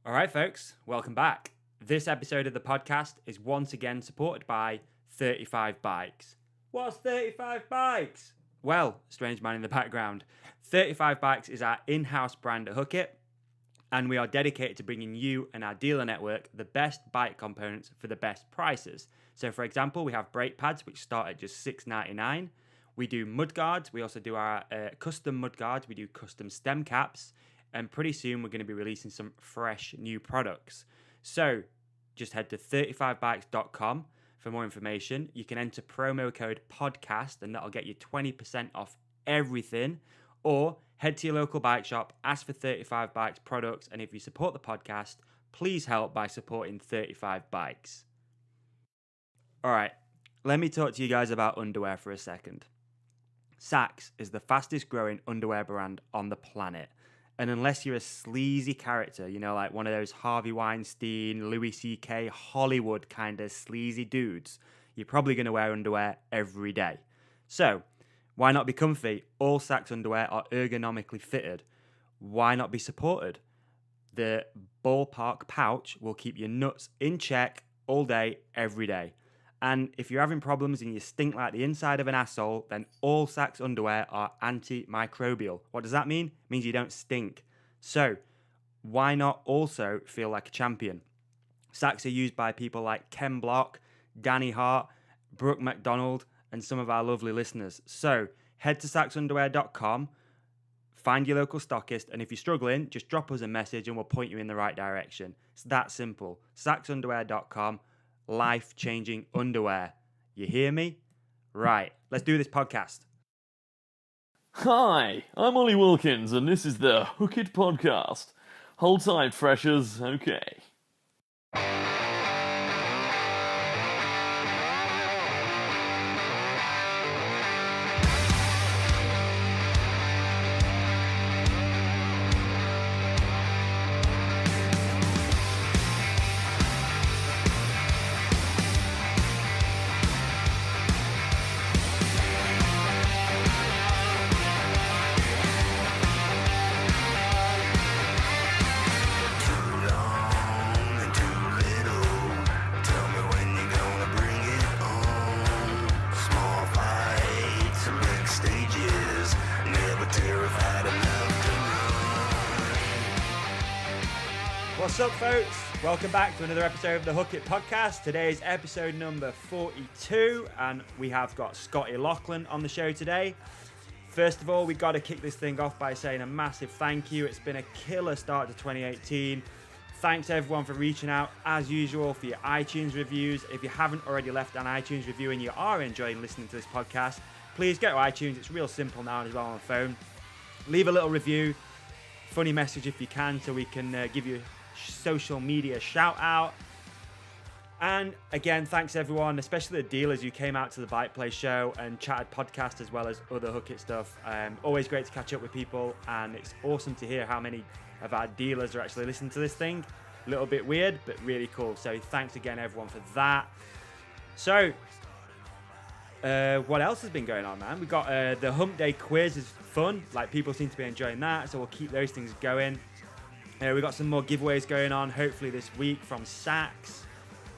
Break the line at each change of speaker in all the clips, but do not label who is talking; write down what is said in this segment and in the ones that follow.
All right, folks, welcome back. This episode of the podcast is once again supported by 35 Bikes. What's 35 Bikes? Well, strange man in the background, 35 Bikes is our in-house brand at Hookit, and we are dedicated to bringing you and our dealer network the best bike components for the best prices. So, for example, we have brake pads, which start at just $6.99. We do mud guards. We also do our custom mud guards. We do custom stem caps. And pretty soon we're going to be releasing some fresh new products. So just head to 35bikes.com for more information. You can enter promo code podcast and that'll get you 20% off everything. Or head to your local bike shop, ask for 35 Bikes products. And if you support the podcast, please help by supporting 35 Bikes. All right, let me talk to you guys about underwear for a second. Saxx is the fastest growing underwear brand on the planet. And unless you're a sleazy character, you know, like one of those Harvey Weinstein, Louis C.K., Hollywood kind of sleazy dudes, you're probably going to wear underwear every day. So, why not be comfy? All Saxx underwear are ergonomically fitted. Why not be supported? The ballpark pouch will keep your nuts in check all day, every day. And if you're having problems and you stink like the inside of an asshole, then all Saxx underwear are antimicrobial. What does that mean? It means you don't stink. So, why not also feel like a champion? Saxx are used by people like Ken Block, Danny Hart, Brooke McDonald, and some of our lovely listeners. So, head to saxxunderwear.com, find your local stockist, and if you're struggling, just drop us a message and we'll point you in the right direction. It's that simple. saxxunderwear.com. Life-changing underwear. You hear me? Right, let's do this podcast.
Hi, I'm Ollie Wilkins, and this is the Hookit Podcast. Hold tight, freshers. Okay.
What's up, folks? Welcome back to another episode of the Hookit Podcast. Today's episode number 42, and we have got Scotty Laughland on the show today. First of all, we got to kick this thing off by saying a massive thank you. It's been a killer start to 2018. Thanks everyone for reaching out, as usual, for your iTunes reviews. If you haven't already left an iTunes review and you are enjoying listening to this podcast, please go to iTunes. It's real simple now as well on the phone. Leave a little review, funny message if you can, so we can give you social media shout out. And again, thanks everyone, especially the dealers who came out to the Bike Play show and chatted podcast as well as other Hookit stuff. Always great to catch up with people, and it's awesome to hear how many of our dealers are actually listening to this thing. A little bit weird, but really cool. So thanks again everyone for that. So what else has been going on, man? We got the Hump Day quiz is fun. Like, people seem to be enjoying that, so we'll keep those things going. We got some more giveaways going on, hopefully this week from Saxx,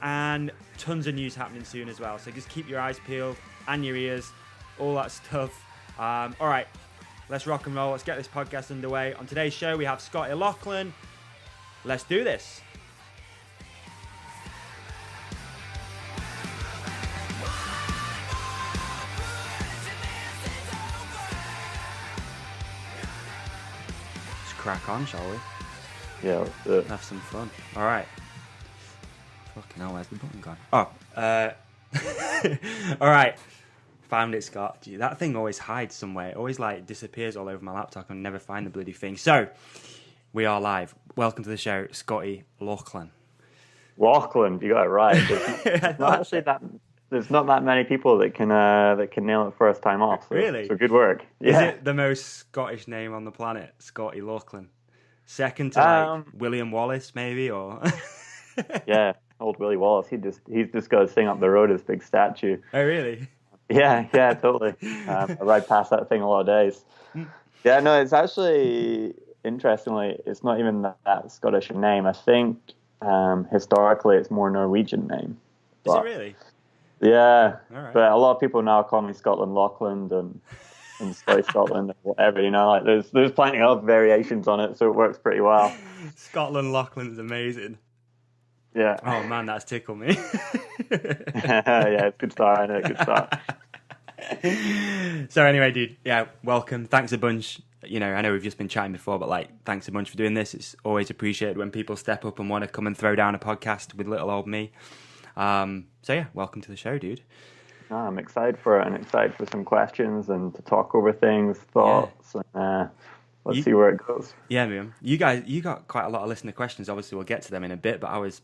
and tons of news happening soon as well. So just keep your eyes peeled and your ears, all that stuff. All right, let's rock and roll. Let's get this podcast underway. On today's show, we have Scotty Laughland. Let's do this. Let's crack on, shall we?
Yeah, let's do it.
Have some fun. All right. Fucking hell, where's the button gone? Oh, all right. Found it, Scott. Gee, that thing always hides somewhere. It always like disappears all over my laptop and never find the bloody thing. So, we are live. Welcome to the show, Scotty Laughland.
Laughland, you got it right. There's not that many people that can nail it first time off. So,
Really?
So good work. Yeah.
Is it the most Scottish name on the planet, Scotty Laughland? Second to like William Wallace, maybe, or
Yeah, old Willie Wallace. He's just got to sing up the road his big statue.
Oh, really?
Yeah, totally. I ride past that thing a lot of days. Yeah, no, it's actually
interestingly, it's not even that Scottish a name. I think historically it's more Norwegian name.
Is it really?
Yeah,
All right.
but a lot of people now call me Scotland Laughland and Scotty Scotland and whatever. Like there's plenty of variations on it, so it works pretty well.
Scotland Laughland is amazing.
Yeah.
Oh man, that's tickled me.
Yeah, it's a good start. I know, good start.
So anyway, dude, yeah, welcome. Thanks a bunch. I know we've just been chatting before, but thanks a bunch for doing this. It's always appreciated when people step up and want to come and throw down a podcast with little old me. So yeah, welcome to the show, dude.
I'm excited for it and excited for some questions and to talk over things, thoughts, and let's see where it goes.
Yeah, man. You got quite a lot of listener questions. Obviously, we'll get to them in a bit, but I was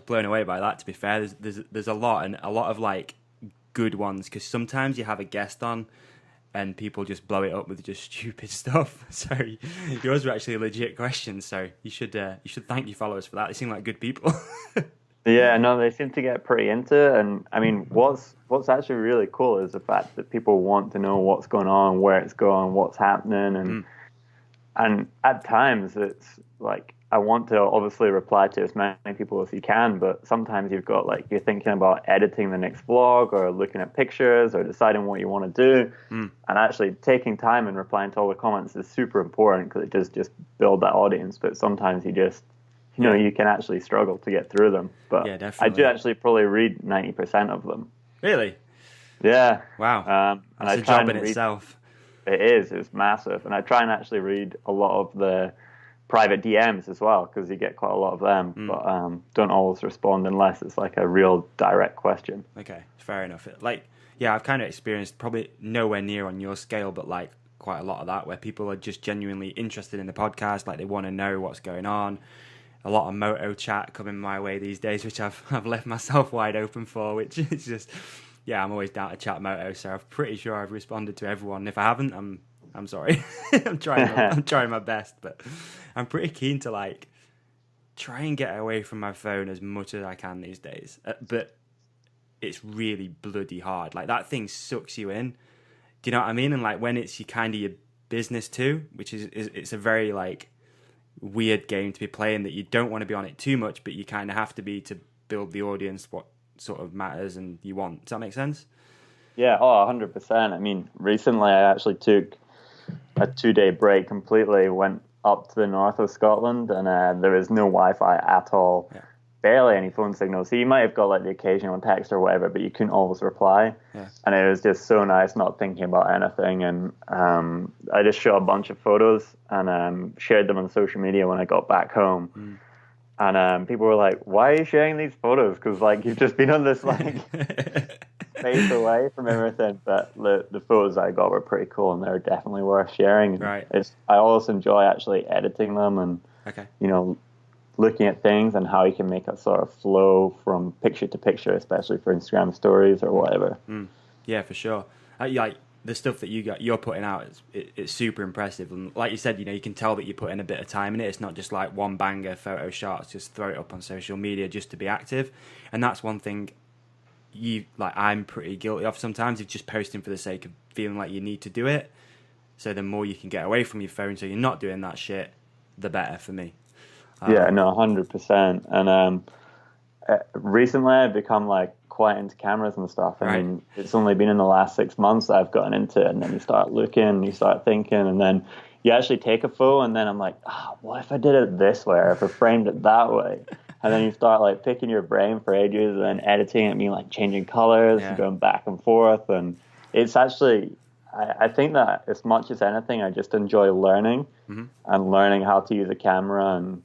blown away by that. To be fair, there's a lot and a lot of good ones, because sometimes you have a guest on and people just blow it up with just stupid stuff. So yours were actually legit questions. So you should thank your followers for that. They seem like good people.
Yeah, no, they seem to get pretty into it. And I mean, what's actually really cool is the fact that people want to know what's going on, where it's going, what's happening, and at times it's like, I want to obviously reply to as many people as you can, but sometimes you've got you're thinking about editing the next vlog or looking at pictures or deciding what you want to do. And actually taking time and replying to all the comments is super important, because it does just build that audience. But sometimes you just, you can actually struggle to get through them. But
yeah, definitely.
I do actually probably read 90% of them.
Really?
Yeah.
Wow. That's a job in itself.
It's massive. And I try and actually read a lot of the private DMs as well, because you get quite a lot of them, but don't always respond unless it's a real direct question.
Okay, fair enough. I've kind of experienced, probably nowhere near on your scale, but quite a lot of that, where people are just genuinely interested in the podcast, they want to know what's going on. A lot of moto chat coming my way these days, which I've left myself wide open for, which is just, I'm always down to chat moto, so I'm pretty sure I've responded to everyone. If I haven't, I'm sorry. I'm trying my best, but I'm pretty keen to try and get away from my phone as much as I can these days. But it's really bloody hard. That thing sucks you in. Do you know what I mean? And when it's your business too, which is it's a very weird game to be playing, that you don't want to be on it too much, but you kind of have to be to build the audience what sort of matters and you want. Does that make sense?
Yeah, 100%. I mean, recently I actually took a 2-day break completely, went up to the north of Scotland, and there is no Wi-Fi at all, barely any phone signal. So you might have got the occasional text or whatever, but you couldn't always reply. And it was just so nice not thinking about anything. And I just shot a bunch of photos and shared them on social media when I got back home. And people were like, why are you sharing these photos? Because you've just been on this space away from everything. But the photos I got were pretty cool, and they're definitely worth sharing.
Right.
I also enjoy actually editing them and looking at things and how you can make it sort of flow from picture to picture, especially for Instagram stories or whatever.
Yeah, for sure. The stuff that you're putting out, it's super impressive. And like you said, you can tell that you put in a bit of time in it. It's not just one banger photo shots, just throw it up on social media just to be active. And that's one thing I'm pretty guilty of sometimes, of just posting for the sake of feeling like you need to do it. So the more you can get away from your phone so you're not doing that shit, the better for me.
Yeah, no, 100%. And recently I've become quite into cameras and stuff. I mean, it's only been in the last 6 months that I've gotten into it, and then you start looking, you start thinking, and then you actually take a photo, and then I'm like, what if I did it this way, or if I framed it that way? And then you start picking your brain for ages, and then editing it, mean changing colors, and going back and forth. And it's actually, I think that as much as anything, I just enjoy learning and learning how to use a camera and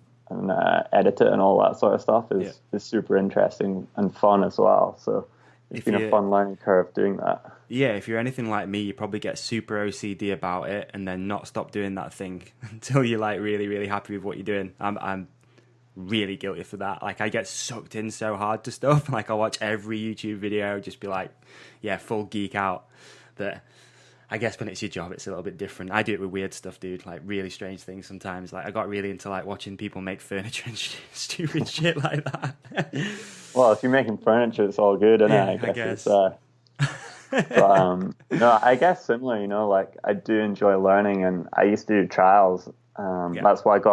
edit it and all that sort of stuff is super interesting and fun as well. So it's been a fun learning curve doing that.
Yeah, if you're anything like me, you probably get super OCD about it and then not stop doing that thing until you're really, really happy with what you're doing. I'm really guilty for that. I get sucked in so hard to stuff. I'll watch every YouTube video, just be full geek out. That I guess when it's your job, it's a little bit different. I do it with weird stuff, dude, really strange things sometimes. I got really into watching people make furniture and stupid shit like that.
Well, if you're making furniture, it's all good, isn't it? I guess. No, I guess similar, I do enjoy learning, and I used to do trials That's what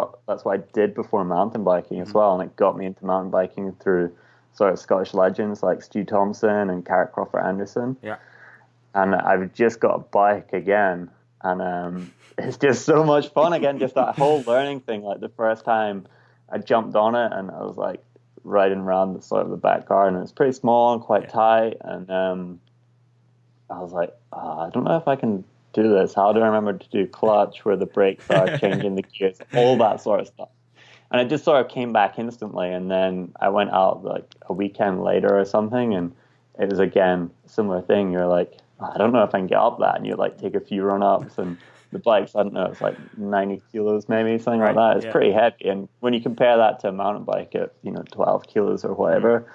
I did before mountain biking as well, and it got me into mountain biking through sort of Scottish legends like Stu Thompson and Carrick Crawford Anderson.
Yeah.
And I've just got a bike again, and it's just so much fun again. Just that whole learning thing. Like the first time I jumped on it, and I was like riding around the sort of the back garden. And it's pretty small and quite tight, and I was like, I don't know if I can do this. How do I remember to do clutch, where the brakes are, changing the gears, all that sort of stuff. And it just sort of came back instantly. And then I went out like a weekend later or something, and it was again a similar thing. You're like, I don't know if I can get up that, and you like take a few run ups, and the bike's, I don't know, it's like 90 kilos maybe, something like that. It's pretty heavy, and when you compare that to a mountain bike at 12 kilos or whatever,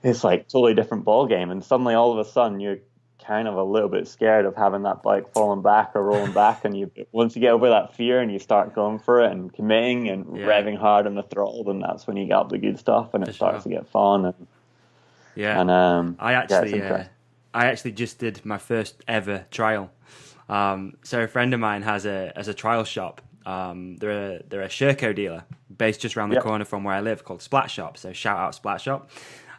it's like totally different ball game. And suddenly all of a sudden you're kind of a little bit scared of having that bike falling back or rolling back, and once you get over that fear and you start going for it and committing and revving hard on the throttle, then that's when you get up the good stuff, and it starts to get fun.
I actually just did my first ever trial. So a friend of mine has a trial shop. They're a Sherco dealer based just around the corner from where I live, called Splat Shop. So shout out Splat Shop.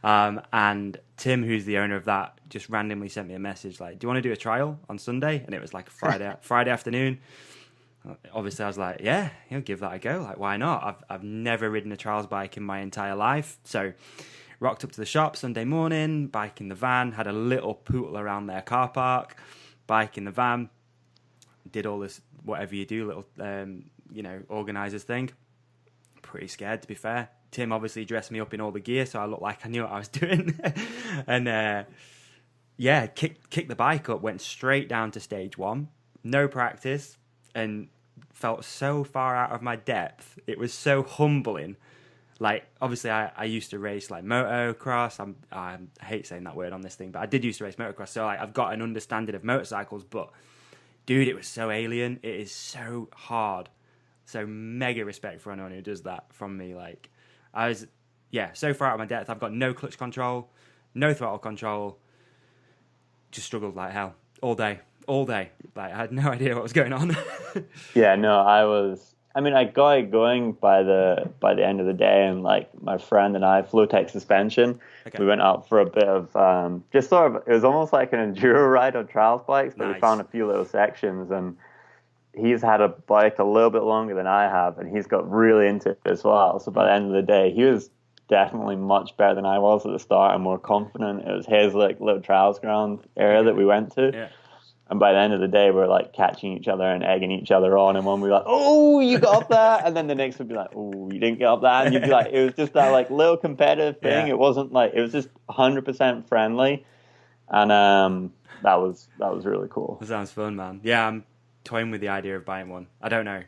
And Tim, who's the owner of that, just randomly sent me a message like, do you want to do a trial on Sunday? And it was like Friday afternoon. Obviously I was like, yeah, give that a go. Like, why not? I've never ridden a trials bike in my entire life. So rocked up to the shop Sunday morning, bike in the van, had a little pootle around their car park, bike in the van, did all this, whatever you do, little, organisers thing. Pretty scared, to be fair. Tim obviously dressed me up in all the gear, so I looked like I knew what I was doing. And kicked the bike up, went straight down to stage 1, no practice, and felt so far out of my depth. It was so humbling. Like, obviously I used to race like motocross. I hate saying that word on this thing, but I did used to race motocross, so like I've got an understanding of motorcycles. But dude, it was so alien. It is so hard. So mega respect for anyone who does that from me. Like, I was, so far out of my depth. I've got no clutch control, no throttle control. Just struggled like hell all day. Like, I had no idea what was going on. I got it going by the end of the day, and like my friend and I, Flowtech suspension, we went out for a bit of just sort of, it was almost like an enduro ride on trials bikes, but we found a few little sections, and he's had a bike a little bit longer than I have, and he's got really into it as well. So by the end of the day, he was definitely much better than I was at the start and more confident. It was his like little trials ground area that we went to. Yeah. And by the end of the day, we're like catching each other and egging each other on. And one would be like, oh, you got up that. And then the next would be like, oh, you didn't get up that. And you'd be like, it was just that like little competitive thing. Yeah. It wasn't like, it was just 100% friendly. And that was really cool. That sounds fun, man. Yeah, I'm toying with the idea of buying one. I don't know.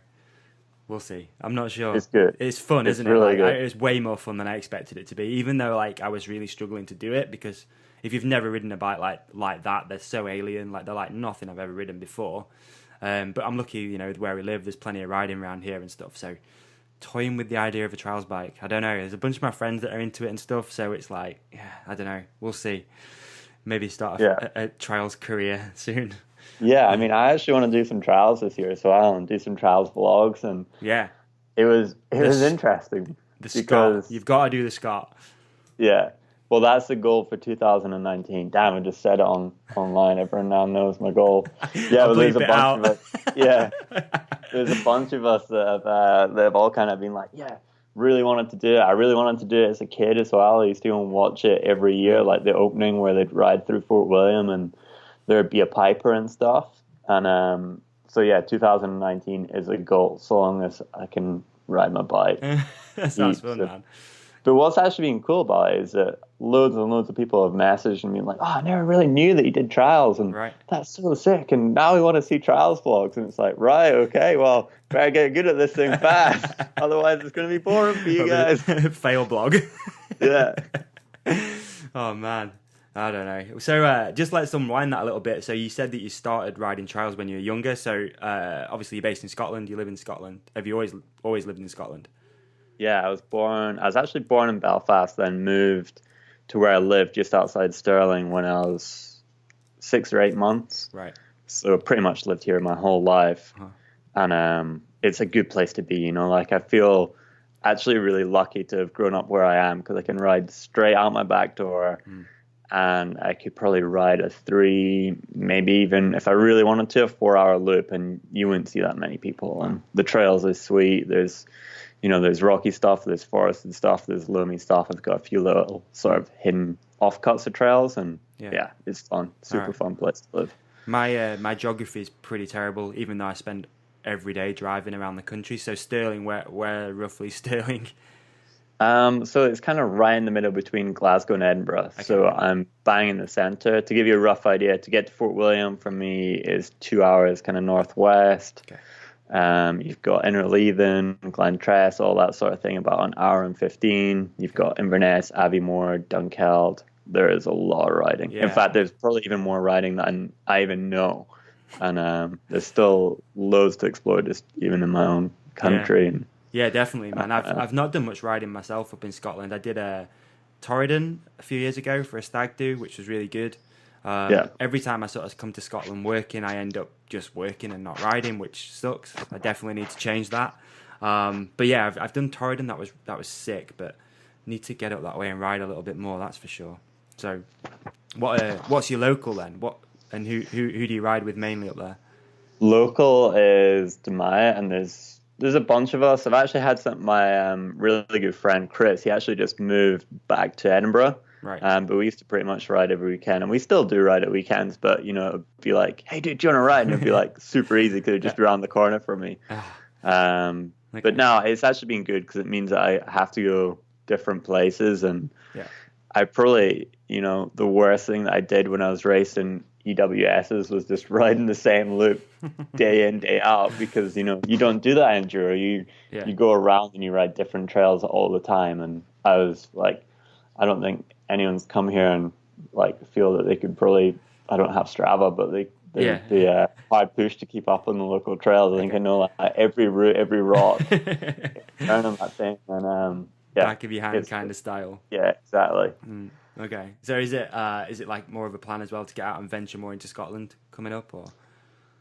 We'll see. I'm not sure.
It's good.
It's fun, isn't
really
it? Like,
good.
it's way more fun than I expected it to be, even though like I was really struggling to do it, because if you've never ridden a bike like that, they're so alien. Like, they're like nothing I've ever ridden before. But I'm lucky, where we live, there's plenty of riding around here and stuff. So toying with the idea of a trials bike. I don't know. There's a bunch of my friends that are into it and stuff. So it's like, I don't know. We'll see. Maybe start a trials career soon.
Yeah, I mean, I actually want to do some trials this year as well, and do some trials vlogs, and it was interesting.
The Scott, you've got to do the Scott.
Yeah, well, that's the goal for 2019. Damn, I just said it online. Everyone now knows my goal. Yeah, but there's a bunch of us. Yeah, there's a bunch of us that have all kind of been like, really wanted to do it. I really wanted to do it as a kid as well. I used to go and watch it every year, like the opening where they'd ride through Fort William and there'd be a piper and stuff. And so 2019 is a goal, so long as I can ride my bike.
That sounds fun, man.
But what's actually been cool about it is that loads and loads of people have messaged and been like, I never really knew that you did trials, and that's so sick, and now we want to see trials vlogs. And it's like, right, okay, well, better get good at this thing fast, otherwise it's going to be boring for you guys.
Fail blog.
Yeah.
Oh, man. I don't know. So just let's unwind that a little bit. So you said that you started riding trials when you were younger. So obviously you're based in Scotland. You live in Scotland. Have you always lived in Scotland?
Yeah, I was actually born in Belfast, then moved to where I lived just outside Stirling when I was 6 or 8 months.
Right.
So pretty much lived here my whole life. And it's a good place to be. You know, like I feel actually really lucky to have grown up where I am because I can ride straight out my back door. And I could probably ride a 3, maybe even if I really wanted to, a 4-hour loop, and you wouldn't see that many people. And the trails are sweet. There's, you know, there's rocky stuff, there's forested stuff, there's loamy stuff. I've got a few little sort of hidden offcuts of trails, and yeah it's fun, super fun place to live.
My geography is pretty terrible, even though I spend every day driving around the country. So Stirling, where roughly Stirling?
So it's kind of right in the middle between Glasgow and Edinburgh. Okay. So I'm bang in the centre. To give you a rough idea, to get to Fort William from me is 2 hours kind of northwest. Okay. You've got Innerleithen, Glentress, all that sort of thing, about an hour and 15. You've got Inverness, Aviemore, Dunkeld. There is a lot of riding. Yeah. In fact, there's probably even more riding than I even know. And there's still loads to explore just even in my own country.
Yeah. Yeah, definitely, man. I've not done much riding myself up in Scotland. I did Torridon a few years ago for a stag do, which was really good. Every time I sort of come to Scotland working, I end up just working and not riding, which sucks. I definitely need to change that. But yeah, I've done Torridon. That was sick, but need to get up that way and ride a little bit more. That's for sure. So, what's your local then? Who do you ride with mainly up there?
Local is Demaya, and there's a bunch of us. I've actually had my really good friend Chris. He actually just moved back to Edinburgh.
Right.
But we used to pretty much ride every weekend, and we still do ride at weekends. But you know, it'd be like, "Hey, dude, do you want to ride?" And it'd be like super easy because it'd just be around the corner for me. Okay. But now it's actually been good because it means that I have to go different places, and I probably, you know, the worst thing that I did when I was racing EWSs was just riding the same loop day in, day out, because, you know, you don't do that in enduro. You go around and you ride different trails all the time. And I was like, I don't think anyone's come here and like feel that they could probably, I don't have Strava, but they hard push to keep up on the local trails. I think I know like every route, every rock, turn on that thing. And
back of your hand kind of style.
Yeah, exactly.
Okay, so is it like more of a plan as well to get out and venture more into Scotland coming up, or?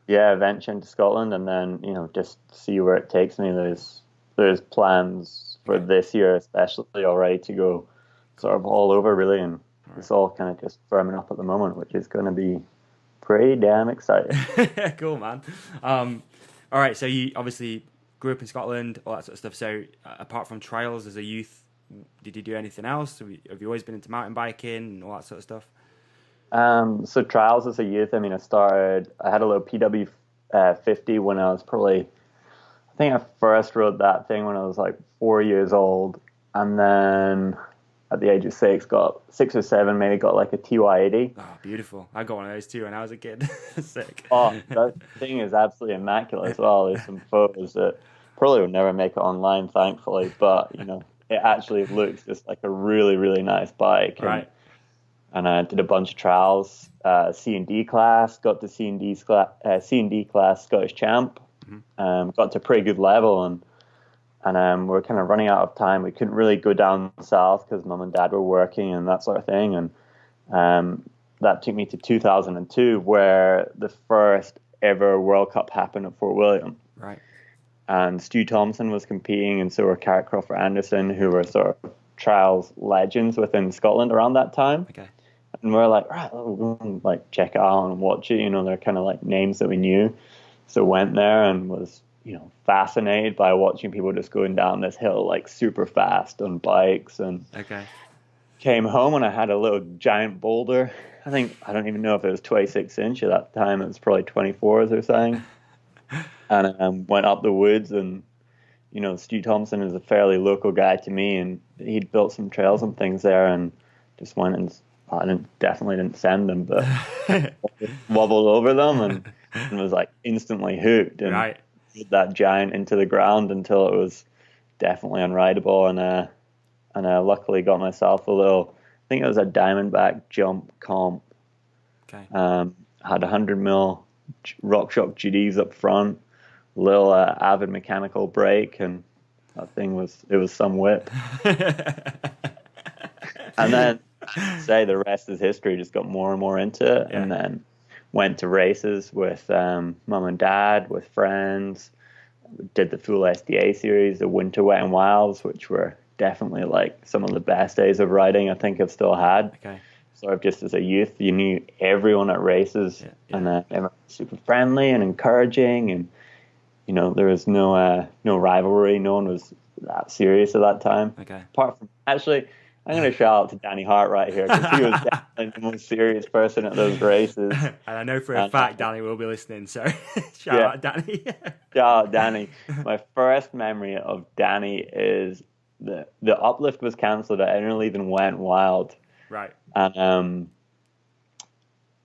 Yeah, venture into Scotland, and then, you know, just see where it takes me. There's plans for this year, especially, already to go sort of all over really, and it's all kind of just firming up at the moment, which is going to be pretty damn exciting.
Cool, man. All right, so you obviously grew up in Scotland, all that sort of stuff. So apart from trials as a youth, did you do anything else? Have you always been into mountain biking and all that sort of stuff?
So trials as a youth, I mean, I had a little PW 50 when I was probably, I think I first rode that thing when I was like 4 years old. And then at the age of 6 or 7, maybe got like a TY80.
Oh, beautiful. I got one of those too when I was a kid. Sick.
Oh, that thing is absolutely immaculate as well. There's some photos that probably would never make it online, thankfully, but, you know, it actually looks just like a really, really nice bike.
Right.
And I did a bunch of trials, C&D class, got to C&D class Scottish champ, got to a pretty good level, and we're kind of running out of time. We couldn't really go down south because mum and dad were working and that sort of thing. And that took me to 2002, where the first ever World Cup happened at Fort William.
Right.
And Stu Thompson was competing, and so were Carrot Crawford Anderson, who were sort of trials legends within Scotland around that time.
Okay.
And we're like, right, we'll go and like check it out and watch it. You know, they're kind of like names that we knew. So went there and was, you know, fascinated by watching people just going down this hill like super fast on bikes. And came home and I had a little giant boulder. I don't even know if it was 26 inch at that time. It was probably 24s or something. And went up the woods, and, you know, Stu Thompson is a fairly local guy to me, and he'd built some trails and things there, and just went and definitely didn't send them, but wobbled over them and was like instantly hooked, and rode that giant into the ground until it was definitely unrideable, and I luckily got myself a little, I think it was a Diamondback jump comp.
Okay.
Had 100mm RockShox GDs up front, little Avid mechanical brake, and that thing was some whip. And then I'd say the rest is history. Just got more and more into it, and then went to races with mum and dad, with friends, did the full SDA series, the Winter Wet and Wilds, which were definitely like some of the best days of riding I think I've still had.
Okay.
Sort of just as a youth, you knew everyone at races, and everyone was super friendly and encouraging, and there was no rivalry. No one was that serious at that time.
Okay.
Apart from, actually, I'm going to shout out to Danny Hart right here, because he was definitely the most serious person at those races.
And I know for a fact Danny will be listening, so shout out Danny.
Shout out Danny. My first memory of Danny is the uplift was cancelled at Innerleithen Went Wild.
Right.
And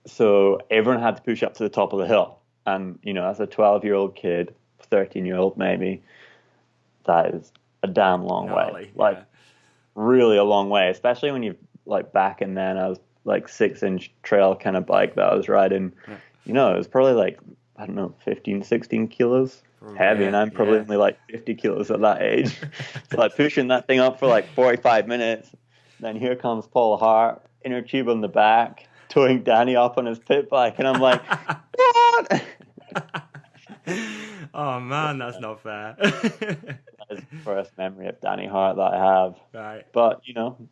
so everyone had to push up to the top of the hill. And, as a 12-year-old kid, 13-year-old maybe, that is a damn long way. Really a long way, especially when you, back in then, I was 6-inch trail kind of bike that I was riding. Yeah. It was probably 15, 16 kilos heavy, and I'm probably only 50 kilos at that age. So pushing that thing up for 45 minutes. Then here comes Paul Hart, inner tube on the back, towing Danny up on his pit bike, and I'm like, what?
Oh man, that's not fair.
That is the first memory of Danny Hart that I have.
Right.
But,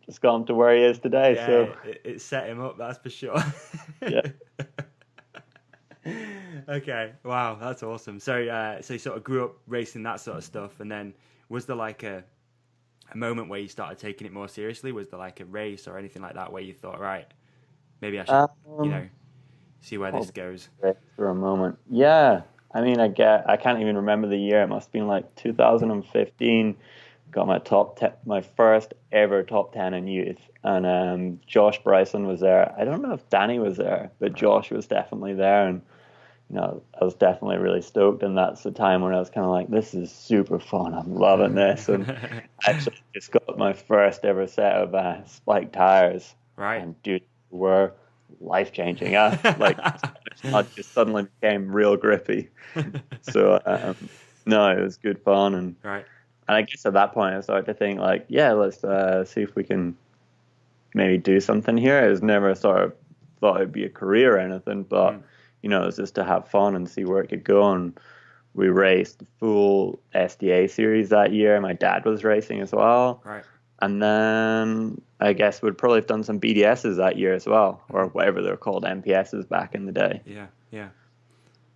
just got him to where he is today.
Yeah,
so
it set him up, that's for sure.
Yeah.
Okay. Wow, that's awesome. So you sort of grew up racing that sort of stuff, and then was there a moment where you started taking it more seriously? Was there a race or anything like that where you thought, right, maybe I should, see where this goes?
For a moment. Yeah. I mean, I can't even remember the year. It must have been 2015. Got my first ever top 10 in youth. And Josh Bryson was there. I don't know if Danny was there, but Josh was definitely there. And, I was definitely really stoked. And that's the time when I was kind of like, this is super fun. I'm loving this. And I actually just got my first ever set of spiked tires.
Right.
And dude, were life-changing. I just suddenly became real grippy. So no, it was good fun, and I guess at that point I started to think let's see if we can maybe do something here. It was never sort of thought it'd be a career or anything, but it was just to have fun and see where it could go. And we raced the full SDA series that year. My dad was racing as well.
Right.
And then I guess we'd probably have done some BDSs that year as well, or whatever they're called, MPSs back in the day.
Yeah.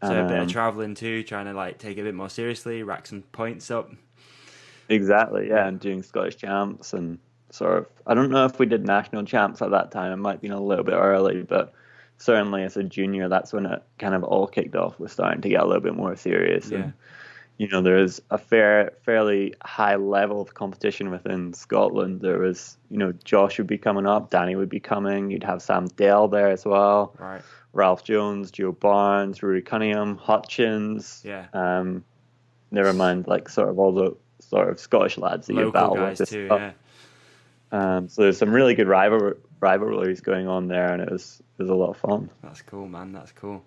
So a bit of traveling too, trying to take it a bit more seriously, rack some points up.
Exactly, yeah, and doing Scottish champs and sort of, I don't know if we did national champs at that time. It might have been a little bit early, but certainly as a junior, that's when it kind of all kicked off. We're starting to get a little bit more serious.
Yeah.
And, there is a fairly high level of competition within Scotland. There was, Josh would be coming up, Danny would be coming, you'd have Sam Dell there as well.
Right.
Ralph Jones, Joe Barnes, Rory Cunningham, Hutchins.
Yeah.
Never mind, sort of all the sort of Scottish lads that you battle
guys
with.
Too,
so there's some really good rivalries going on there, and it was a lot of fun.
That's cool, man. That's cool.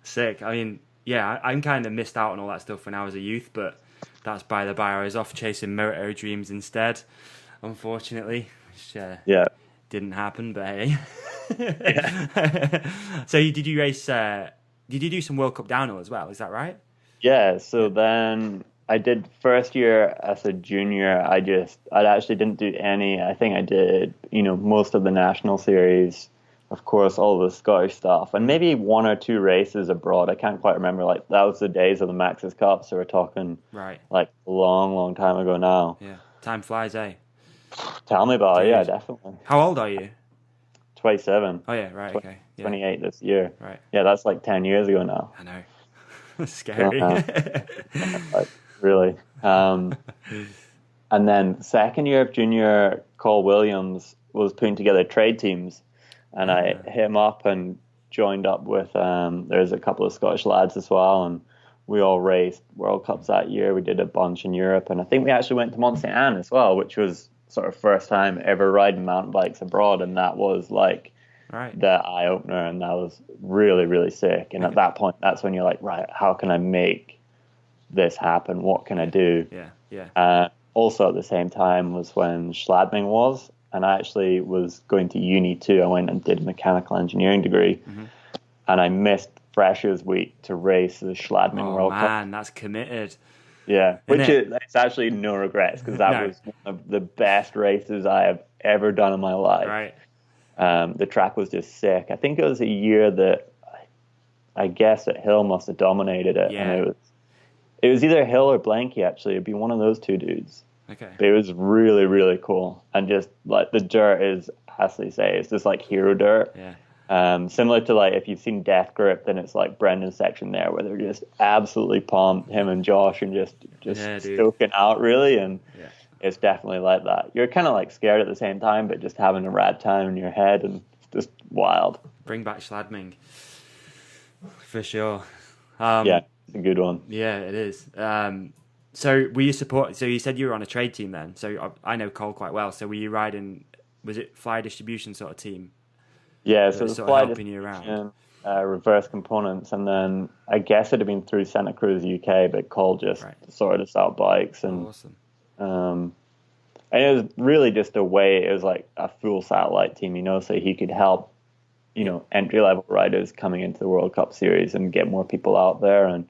Sick. I mean, yeah, I'm kind of missed out on all that stuff when I was a youth, but that's by the by. I was off chasing moto dreams instead, unfortunately, which didn't happen, but hey. So did you race, did you do some World Cup downhill as well? Is that right?
Yeah, so then I did first year as a junior. I actually didn't do any. I think I did, most of the national series, of course, all the Scottish stuff, and maybe one or two races abroad. I can't quite remember. That was the days of the Max's Cup, so we're talking a long time ago now.
Yeah, time flies, eh?
Tell me about it. Yeah, definitely.
How old are you?
27.
Oh yeah, right. Okay. Yeah.
28 this year.
Right.
Yeah, that's 10 years ago now.
I know. Scary.
Really. And then second year of junior, Cole Williams was putting together trade teams, and I hit him up and joined up with there's a couple of Scottish lads as well, and we all raced World Cups that year. We did a bunch in Europe, and I think we actually went to Mont Saint Anne as well, which was sort of first time ever riding mountain bikes abroad, and that was the eye opener, and that was really, really sick. And at that point, that's when you're like, right, how can I make this happen? What can I do?
Yeah.
Also at the same time was when Schladming was, and I actually was going to uni too. I went and did a mechanical engineering degree, and I missed Freshers Week to race the Schladming World Cup.
Oh man, that's committed.
Yeah, which
Innit?
it's actually no regrets because that
No.
was one of the best races I have ever done in my life.
Right.
The track was just sick. I think it was a year that I guess that Hill must have dominated it, and
Yeah.
it was either Hill or Blanky actually. It'd be one of those two dudes.
Okay.
But it was really, really cool, and just like the dirt is, as they say, it's just like hero dirt.
Yeah.
Similar to like if you've seen Death Grip, then it's like Brendan's section there where they're just absolutely pumped, him and Josh, and just
Yeah, dude.
stoking out really, and
Yeah.
it's definitely like that. You're kind of like scared at the same time, but just having a rad time in your head, and it's just wild.
Bring back Schladming. For sure.
Yeah, it's a good one.
Yeah, it is. So were you support? So you said you were on a trade team then. So I know Cole quite well. So were you riding? Was it Fly Distribution sort of team?
Yeah, so
That was
the
sort of
flight
helping you around.
reverse components, and then I guess it'd have been through Santa Cruz UK, but Cole just sorted us out bikes, and
Awesome.
and it was really just a way. It was like a full satellite team, so he could help, entry level riders coming into the World Cup series and get more people out there, and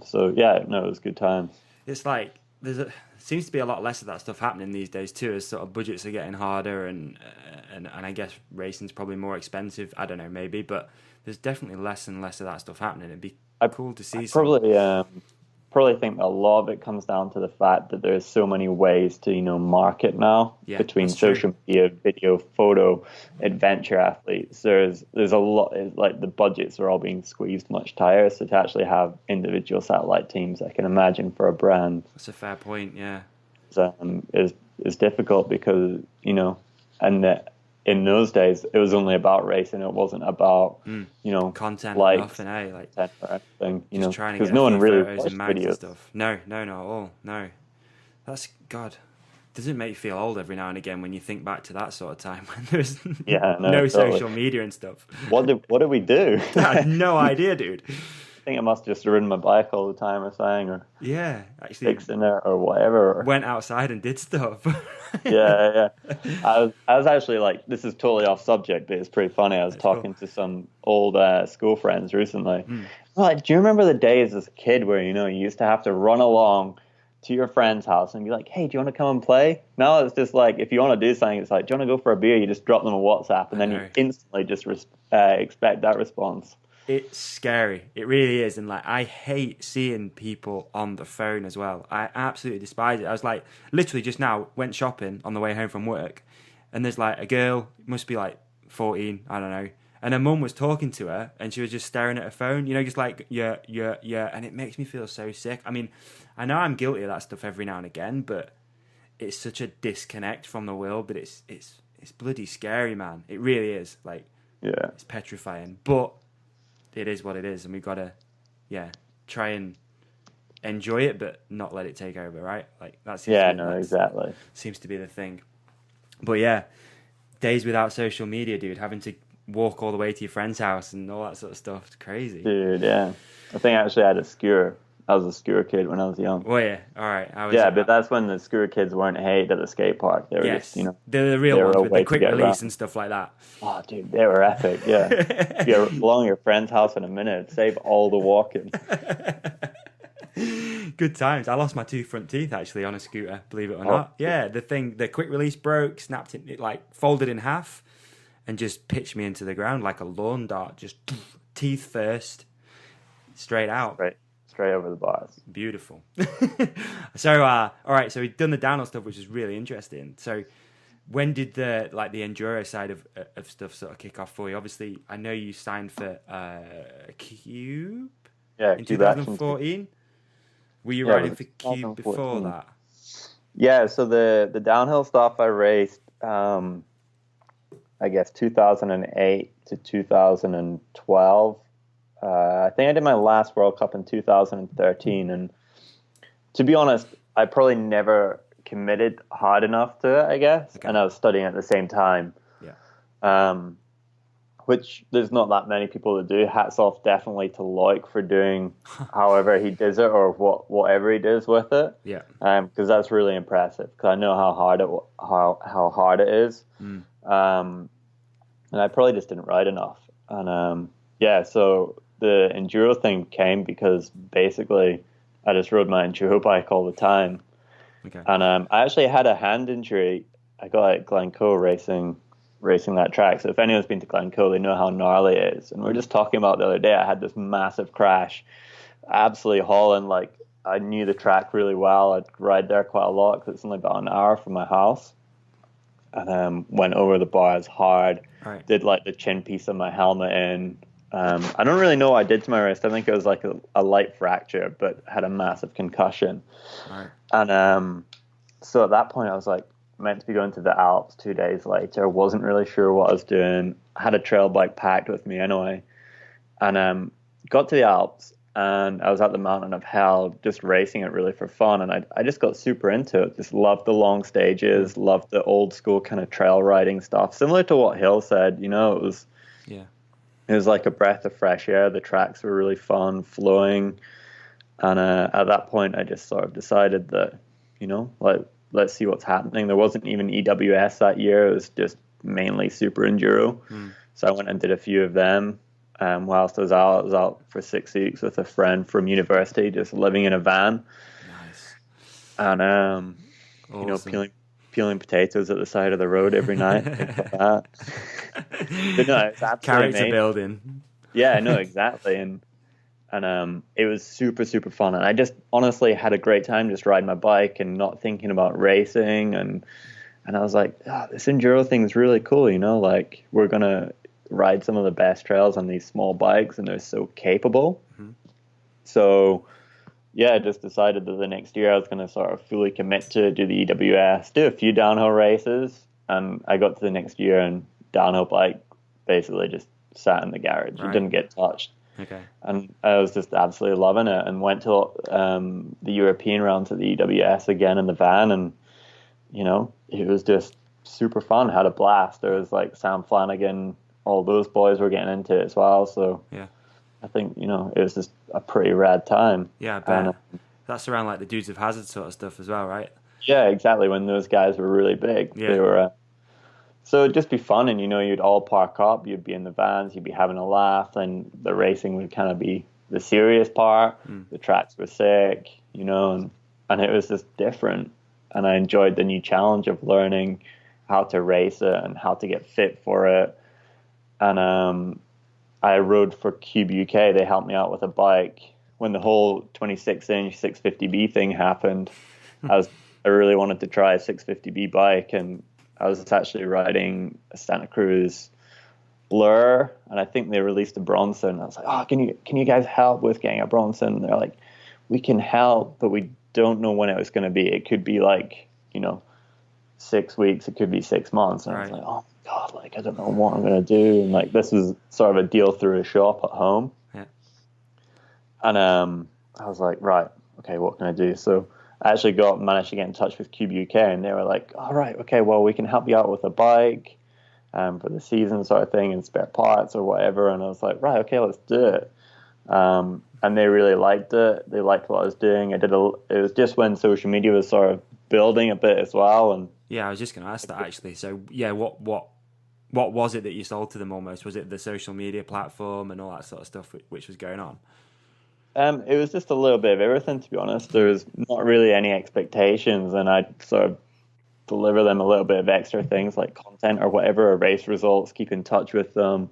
so yeah, no, it was good times.
It's like seems to be a lot less of that stuff happening these days too, as sort of budgets are getting harder, and I guess racing's probably more expensive. I don't know, maybe, but there's definitely less and less of that stuff happening. It'd be cool to see.
Probably think a lot of it comes down to the fact that there's so many ways to market now between social media, video, photo, adventure athletes. There's a lot, like the budgets are all being squeezed much tighter. So to actually have individual satellite teams, I can imagine for a brand,
That's a fair point. Yeah,
is difficult because and that in those days it was only about racing. It wasn't about
content
like
nothing, like
content or anything.
just trying to
because
get
no one really
photos
watched
and mags
videos.
and stuff. No, not at all. No, that's God. Does it make you feel old every now and again when you think back to that sort of time when there's no
totally.
social media and stuff?
What did we do?
I had no idea, dude.
I think I must have just ridden my bike all the time or something, or
actually
fixing it or whatever.
went outside and did stuff.
yeah. I was actually like, this is totally off subject, but it's pretty funny. I was talking to some old school friends recently. Like, do you remember the days as a kid where you used to have to run along to your friend's house and be like, hey, do you want to come and play? Now it's just like, if you want to do something, it's like, do you want to go for a beer? You just drop them a WhatsApp, and then you instantly just expect that response.
It's scary. It really is. And like, I hate seeing people on the phone as well. I absolutely despise it. I was like, literally just now went shopping on the way home from work, and there's like a girl, must be like 14, I don't know. And her mum was talking to her, and she was just staring at her phone, just like, yeah. And it makes me feel so sick. I mean, I know I'm guilty of that stuff every now and again, but it's such a disconnect from the world. But it's bloody scary, man. It really is. Like, it's petrifying. But it is what it is, and we've got to, try and enjoy it, but not let it take over, right? Like that's
exactly.
Seems to be the thing. But yeah, days without social media, dude, having to walk all the way to your friend's house and all that sort of stuff. It's crazy.
Dude, yeah. I think I actually had a skewer. I was a skewer kid when I was young.
Oh yeah, all right.
But that's when the skewer kids weren't hated at the skate park. They were just,
they're the real ones with the quick release around. And stuff like that.
Oh, dude, they were epic. Yeah, you're along your friend's house in a minute, save all the walking.
Good times. I lost my 2 front teeth actually on a scooter, believe it or not. Yeah, the quick release broke, snapped it, like folded in half, and just pitched me into the ground like a lawn dart. Just teeth straight out.
Right. Straight over the bars.
Beautiful. So, all right. So we've done the downhill stuff, which is really interesting. So, when did the enduro side of stuff sort of kick off for you? Obviously, I know you signed for Cube.
Yeah,
in 2014. Were you riding for Cube before that?
Yeah. So the downhill stuff I raced, I guess 2008 to 2012. I think I did my last World Cup in 2013, and to be honest, I probably never committed hard enough to it, I guess, and I was studying at the same time. Yeah. Which there's not that many people that do. Hats off definitely to Loic for doing however he does it or whatever he does with it.
Yeah.
Because that's really impressive. Because I know how hard it is. And I probably just didn't ride enough. And so the enduro thing came because basically I just rode my enduro bike all the time.
Okay.
And I actually had a hand injury. I got at Glencoe racing that track. So if anyone's been to Glencoe, they know how gnarly it is. And we are just talking about the other day, I had this massive crash, absolutely hauling. Like, I knew the track really well. I'd ride there quite a lot because it's only about an hour from my house. And went over the bars hard.
Right.
Did like the chin piece of my helmet in. I don't really know what I did to my wrist. I think it was like a light fracture, but had a massive concussion.
Right.
And so at that point, I was like meant to be going to the Alps 2 days later. Wasn't really sure what I was doing. I had a trail bike packed with me anyway. And got to the Alps, and I was at the Mountain of Hell just racing it really for fun. And I just got super into it. Just loved the long stages, loved the old school kind of trail riding stuff. Similar to what Hill said, you know, it was like a breath of fresh air. The tracks were really fun, flowing. And at that point, I just sort of decided that, you know, like, let's see what's happening. There wasn't even EWS that year. It was just mainly super enduro. So I went and did a few of them. Whilst I was out for 6 weeks with a friend from university, just living in a van.
Nice.
And,
awesome.
you know, peeling potatoes at the side of the road every night. Things like that. But no, it's absolutely
character
amazing.
building.
Yeah, no, exactly. And it was super, super fun. And I just honestly had a great time just riding my bike and not thinking about racing. And I was like, this enduro thing is really cool, you know, like we're going to ride some of the best trails on these small bikes, and they're so capable. So yeah, I just decided that the next year I was going to sort of fully commit to do the EWS, do a few downhill races. And I got to the next year, and downhill bike basically just sat in the garage. It didn't get touched.
Okay.
And I was just absolutely loving it, and went to the European rounds at the EWS again in the van, and you know, it was just super fun. Had a blast. There was like Sam Flanagan, all those boys were getting into it as well. So
yeah,
I think, you know, it was just a pretty rad time.
Yeah, I bet. And, that's around like the Dudes of Hazzard sort of stuff as well, right?
Yeah, exactly. When those guys were really big, they were. So it'd just be fun, and you know, you'd all park up, you'd be in the vans, you'd be having a laugh, and the racing would kind of be the serious part. The tracks were sick, you know, and it was just different. And I enjoyed the new challenge of learning how to race it and how to get fit for it. And I rode for Cube UK. They helped me out with a bike when the whole 26-inch 650B thing happened. I really wanted to try a 650B bike, and I was actually riding a Santa Cruz Blur, and I think they released a Bronson. I was like, "Oh, can you guys help with getting a Bronson?" And they're like, "We can help, but we don't know when it was going to be. It could be like, you know, 6 weeks. It could be 6 months." And I was like, "Oh my God, like, I don't know what I'm going to do." And like, this was sort of a deal through a shop at home.
Yeah.
And I was like, right, okay, what can I do? So I actually managed to get in touch with Cube UK, and they were like, all right, okay, well, we can help you out with a bike for the season sort of thing, and spare parts or whatever. And I was like, right, okay, let's do it. And they really liked it. They liked what I was doing. It was just when social media was sort of building a bit as well. And
yeah, I was just going to ask that actually. So yeah, what was it that you sold to them almost? Was it the social media platform and all that sort of stuff which was going on?
It was just a little bit of everything, to be honest. There was not really any expectations, and I'd sort of deliver them a little bit of extra things like content or whatever, or race results, keep in touch with them,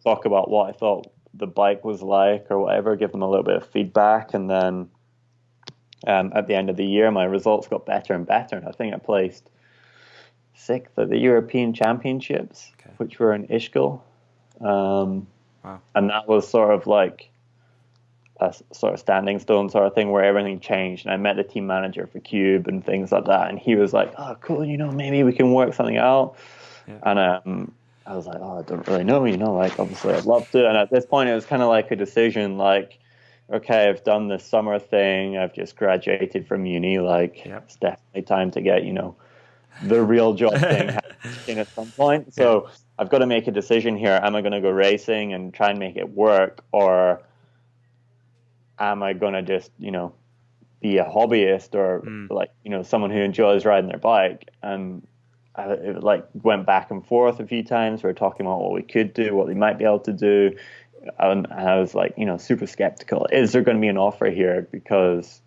talk about what I thought the bike was like or whatever, give them a little bit of feedback. And then at the end of the year, my results got better and better, and I think I placed 6th at the European Championships, which were in Ischgl.
Wow.
And that was sort of like a sort of standing stone sort of thing where everything changed. And I met the team manager for Cube and things like that, and he was like, "Oh, cool, you know, maybe we can work something out." And I was like, "Oh, I don't really know, you know, like, obviously I'd love to." And at this point it was kind of like a decision, like, okay, I've done this summer thing, I've just graduated from uni, like, it's definitely time to get, you know, the real job thing happening at some point. So I've got to make a decision here. Am I going to go racing and try and make it work, or am I going to just, you know, be a hobbyist or like, you know, someone who enjoys riding their bike? And it like went back and forth a few times. We were talking about what we could do, what we might be able to do. and I was like, super skeptical. Is there going to be an offer here? Because,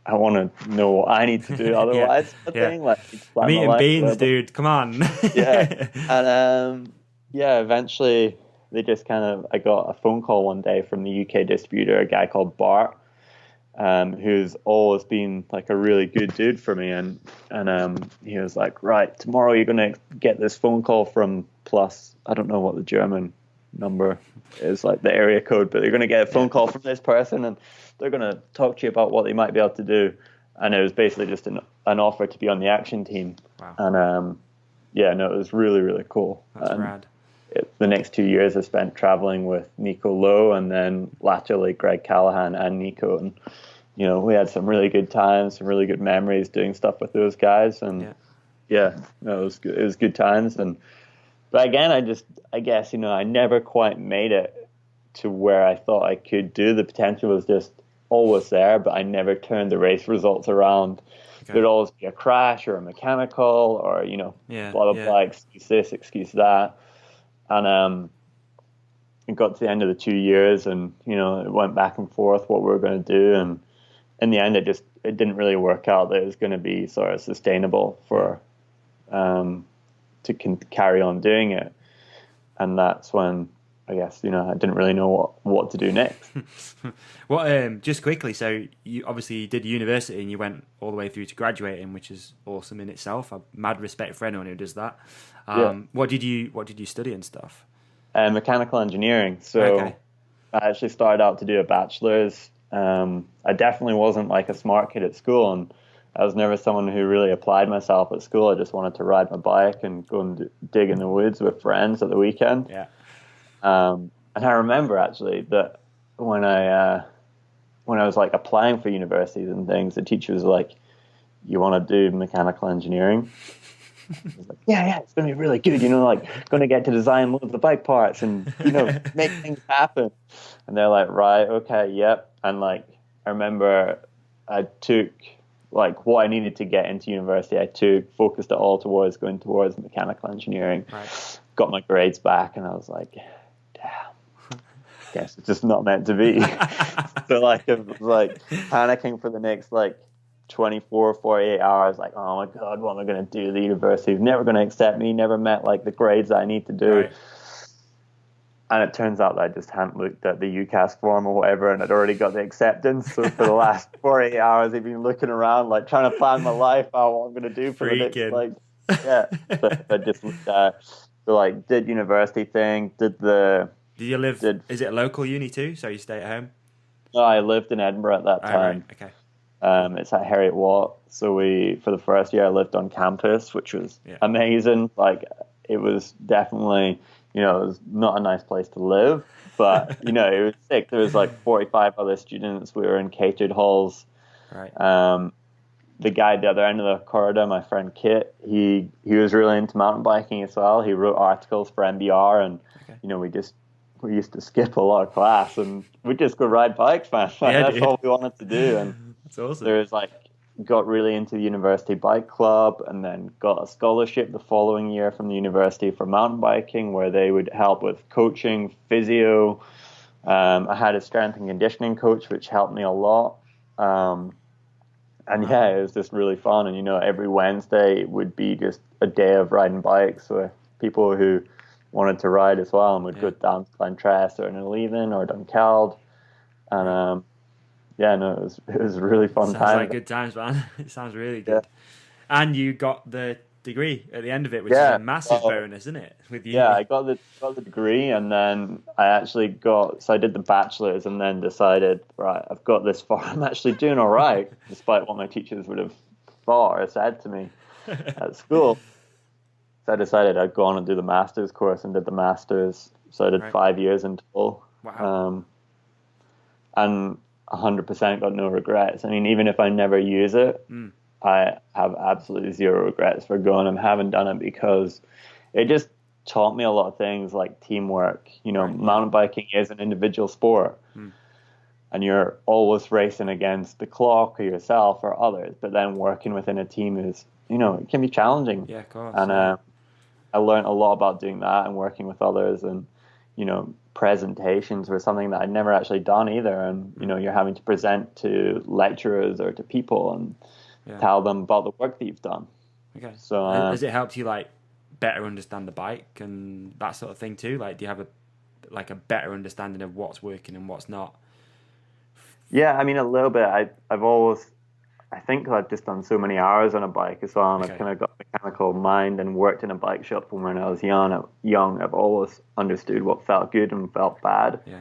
I want to know what I need to do otherwise.
Yeah.
Like, plan
Meat
my
and
life,
beans,
whatever.
dude. Come on.
Yeah. And eventually they just I got a phone call one day from the UK distributor, a guy called Bart, who's always been like a really good dude for me. And he was like, right, tomorrow you're going to get this phone call from Plus. I don't know what the German number is, like the area code, but you're going to get a phone call from this person and they're going to talk to you about what they might be able to do. And it was basically just an offer to be on the action team.
Wow.
And it was really, really cool.
That's rad.
The next 2 years I spent traveling with Nico Lowe and then latterly Greg Callahan and Nico. And, we had some really good times, some really good memories doing stuff with those guys. And it was good. It was good times. But again, I guess, I never quite made it to where I thought I could do. The potential was just always there, but I never turned the race results around. Okay. There'd always be a crash or a mechanical or, blah, blah, blah, excuse this, excuse that. And it got to the end of the 2 years and, it went back and forth what we were going to do. And in the end, it didn't really work out that it was going to be sort of sustainable for to carry on doing it. And that's when I guess, I didn't really know what to do next.
Well, just quickly, so you obviously did university and you went all the way through to graduating, which is awesome in itself. I have mad respect for anyone who does that. What did you study and stuff?
Mechanical engineering. So I actually started out to do a bachelor's. I definitely wasn't like a smart kid at school, and I was never someone who really applied myself at school. I just wanted to ride my bike and go and dig in the woods with friends at the weekend.
Yeah.
And I remember actually that when I was like applying for universities and things, the teacher was like, "You want to do mechanical engineering?" I was like, yeah, it's going to be really good. Like going to get to design loads of bike parts and make things happen. And they're like, right, okay, yep. And like I remember I took like what I needed to get into university. I focused it all towards going towards mechanical engineering.
Right.
Got my grades back, and I was like, guess it's just not meant to be. So like I was like panicking for the next like 24, 48 hours, like, oh my God, what am I going to do? The university's never going to accept me, never met like the grades I need to do.
Right.
And it turns out that I just hadn't looked at the UCAS form or whatever, and I'd already got the acceptance. So for the last 48 hours, I've been looking around, like trying to plan my life out, what I'm going to do for the next, like, So I just looked at, did university thing,
Did you live? Is it a local uni too? So you stay at home?
No, I lived in Edinburgh at that time.
Right. Okay.
It's at Heriot Watt. So for the first year I lived on campus, which was amazing. Like it was definitely, it was not a nice place to live, but it was sick. There was like 45 other students. We were in catered halls.
Right.
The guy at the other end of the corridor, my friend Kit, he was really into mountain biking as well. He wrote articles for MBR, and we used to skip a lot of class and we'd just go ride bikes, man. That's all we wanted to do. And
that's awesome.
There was got really into the university bike club, and then got a scholarship the following year from the university for mountain biking, where they would help with coaching, physio. I had a strength and conditioning coach, which helped me a lot. And it was just really fun. And every Wednesday would be just a day of riding bikes with people who wanted to ride as well, and we'd go down to Glentress or Leven or Dunkeld, and it was a really fun time.
Sounds like good times, man. It sounds really good. And you got the degree at the end of it, which is a massive bonus, isn't it? With you,
I got the degree, and then I actually I did the bachelor's, and then decided, right, I've got this far. I'm actually doing all right, despite what my teachers would have thought or said to me at school. So I decided I'd go on and do the master's course, and did the master's. So I did 5 years in total.
Wow.
And 100% got no regrets. I mean, even if I never use it, I have absolutely zero regrets for going and having done it, because it just taught me a lot of things like teamwork. Mountain biking is an individual sport, and you're always racing against the clock or yourself or others. But then working within a team is, it can be challenging.
Yeah, of course.
And I learned a lot about doing that and working with others, and presentations were something that I'd never actually done either. And, you know, you're having to present to lecturers or to people and tell them about the work that you've done.
Okay.
So
has it helped you like better understand the bike and that sort of thing too? Like, do you have a better understanding of what's working and what's not?
Yeah, I mean, a little bit. I think I've just done so many hours on a bike as well, and I've kind of got a mechanical mind and worked in a bike shop from when I was young. I've always understood what felt good and felt bad.
Yeah.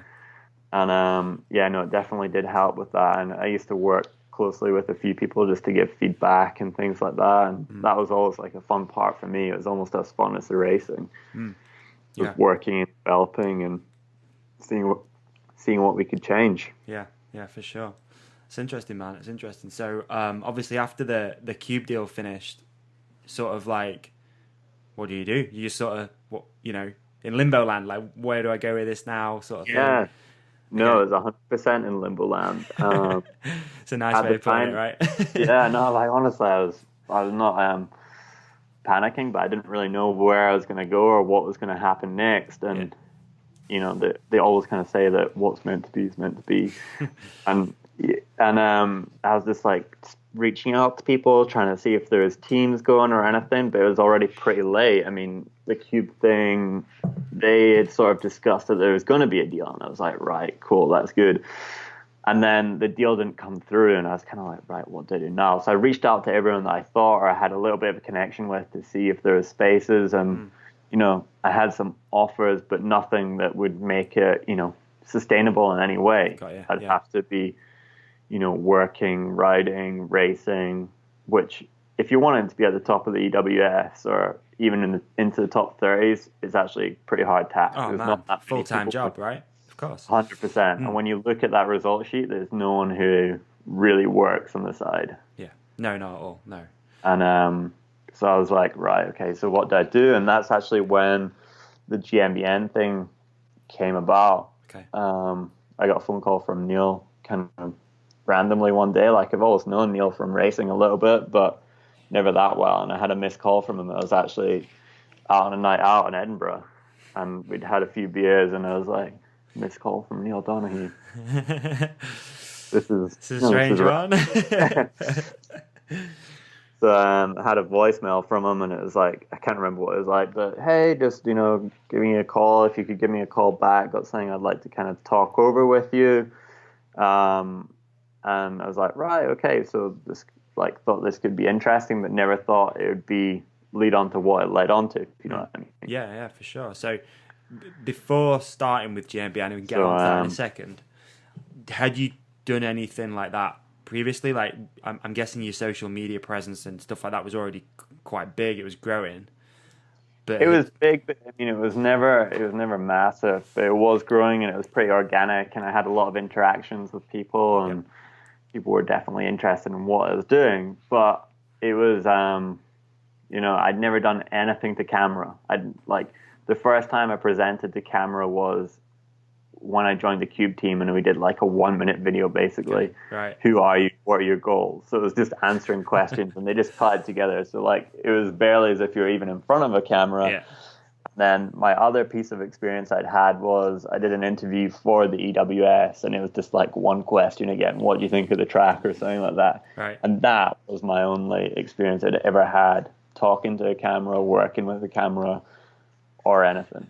And it definitely did help with that. And I used to work closely with a few people just to give feedback and things like that. And that was always like a fun part for me. It was almost as fun as the racing. Just working and developing and seeing what we could change.
Yeah, for sure. It's interesting, man. It's interesting. So, obviously, after the Cube deal finished, sort of like, what do? You just sort of, in limbo land, like, where do I go with this now, sort of thing?
Yeah. No, it was 100% in limbo land.
It's a nice way of putting it, right?
Yeah, no, like, honestly, I was not panicking, but I didn't really know where I was going to go or what was going to happen next. And, you know, they always kind of say that what's meant to be is meant to be. And I was just like reaching out to people, trying to see if there was teams going or anything, but it was already pretty late. I mean, the Cube thing, they had sort of discussed that there was going to be a deal, and I was like, right, cool, that's good. And then the deal didn't come through, and I was kind of like, right, what do I do now? So I reached out to everyone that I thought or I had a little bit of a connection with to see if there was spaces, and you know, I had some offers, but nothing that would make it, you know, sustainable in any way. I'd have to be, you know, working, riding, racing, which if you wanted to be at the top of the EWS or even into the top 30s, it's actually a pretty hard task.
Oh,
there's
man,
not that
full-time job, right? Of course.
100%. And when you look at that result sheet, there's no one who really works on the side.
Yeah. No, not at all. No.
And so I was like, right, okay, so what do I do? And that's actually when the GMBN thing came about.
Okay.
I got a phone call from Neil kind of randomly one day. Like, I've always known Neil from racing a little bit, but never that well. And I had a missed call from him. I was actually out on a night out in Edinburgh, and we'd had a few beers, and I was like, missed call from Neil Donaghy. This is
a strange one.
So I had a voicemail from him, and it was like, I can't remember what it was like, but hey, just, you know, give me a call. If you could give me a call back, got something I'd like to kind of talk over with you. And I was like, right, okay. So this, like, thought this could be interesting, but never thought it would be lead on to what it led on to, if you know what I mean. Yeah,
for sure. So before starting with GMB, and we can get on to that in a second, had you done anything like that previously? Like, I'm guessing your social media presence and stuff like that was already quite big. It was growing. But
it was big, but I mean, it was never massive. But it was growing, and it was pretty organic, and I had a lot of interactions with people, and people were definitely interested in what I was doing. But it was, you know, I'd never done anything to camera. The first time I presented to camera was when I joined the Cube team, and we did like a 1-minute video, basically.
Okay, right.
Who are you? What are your goals? So it was just answering questions, and they just tied together. So like, it was barely as if you're even in front of a camera.
Yeah.
Then my other piece of experience I'd had was I did an interview for the EWS, and it was just like one question again: what do you think of the track, or something like that.
Right.
And that was my only experience I'd ever had talking to a camera, working with a camera, or anything.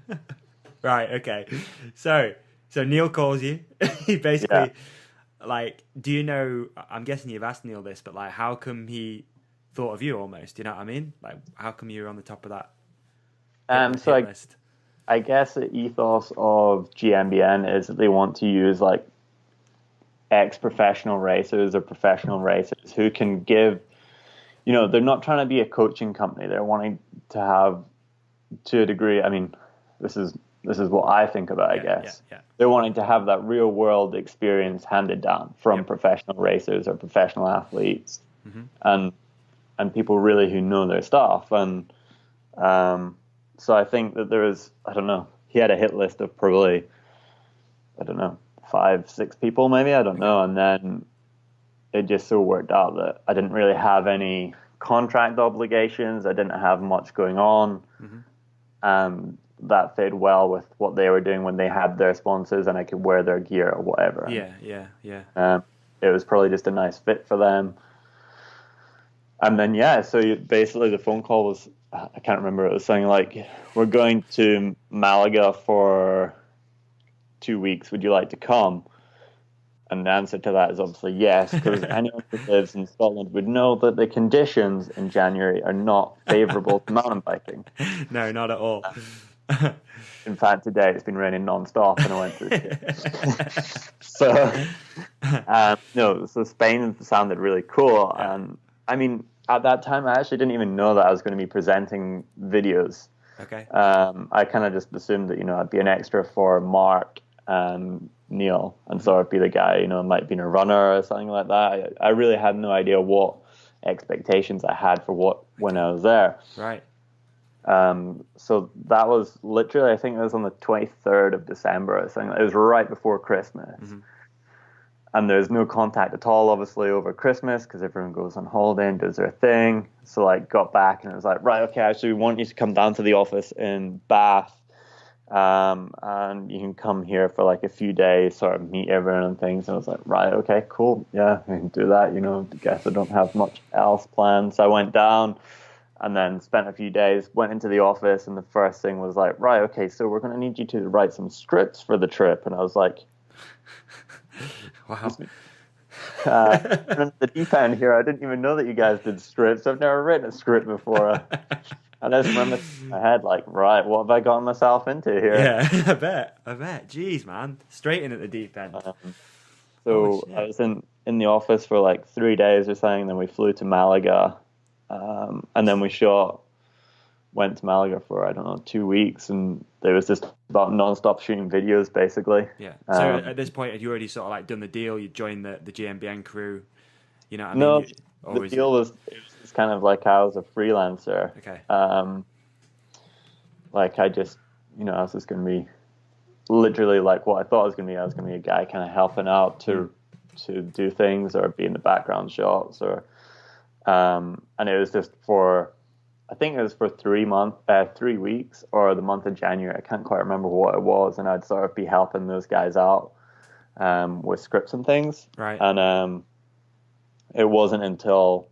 Right. Okay. So Neil calls you. He basically, like, do you know? I'm guessing you've asked Neil this, but like, how come he thought of you almost? Do you know what I mean? Like, how come you were on the top of that?
So I guess the ethos of GMBN is that they want to use like ex-professional racers or professional racers who can give, you know, they're not trying to be a coaching company. They're wanting to have, to a degree, I mean, this is what I think about, I guess.
Yeah.
They're wanting to have that real world experience handed down from professional racers or professional athletes, and people really who know their stuff. And so I think that there was, I don't know, he had a hit list of probably, I don't know, 5-6 people maybe, I don't know. And then it just so worked out that I didn't really have any contract obligations. I didn't have much going on. that fit well with what they were doing when they had their sponsors, and I could wear their gear or whatever.
Yeah.
It was probably just a nice fit for them. And then, basically the phone call was, I can't remember, it was something like, we're going to Malaga for 2 weeks. Would you like to come? And the answer to that is obviously yes, because anyone who lives in Scotland would know that the conditions in January are not favourable to mountain biking.
No, not at all.
In fact, today it's been raining non-stop and I went through it. So Spain sounded really cool.
Yeah.
And I mean, at that time, I actually didn't even know that I was going to be presenting videos.
Okay.
I kind of just assumed that, I'd be an extra for Mark and Neil, and so I'd be the guy, might be a runner or something like that. I really had no idea what expectations I had for when I was there.
Right.
So that was literally, I think it was on the 23rd of December or something. It was right before Christmas.
Mm-hmm.
And there's no contact at all, obviously, over Christmas because everyone goes on holiday and does their thing. So, got back and it was like, right, okay, actually, we want you to come down to the office in Bath. And you can come here for a few days, sort of meet everyone and things. And I was like, right, okay, cool. Yeah, we can do that. I guess I don't have much else planned. So I went down and then spent a few days, went into the office. And the first thing was like, right, okay, so we're going to need you to write some scripts for the trip. And I was like,
wow.
The deep end here, I didn't even know that you guys did scripts. I've never written a script before. And I just remember in my head, right, what have I gotten myself into here?
Yeah, I bet. Jeez, man. Straight in at the deep end.
So I was in the office for 3 days or something, then we flew to Malaga. And then went to Malaga for, 2 weeks, and there was just about non-stop shooting videos, basically.
Yeah. So at this point, had you already sort of done the deal? You joined the GMBN crew? You know what I mean?
No, the deal was kind of like I was a freelancer.
Okay.
I just, I was just going to be literally what I thought I was going to be. I was going to be a guy kind of helping out to do things or be in the background shots or, and it was just I think it was for 3 weeks or the month of January. I can't quite remember what it was. And I'd sort of be helping those guys out, with scripts and things.
Right.
And, it wasn't until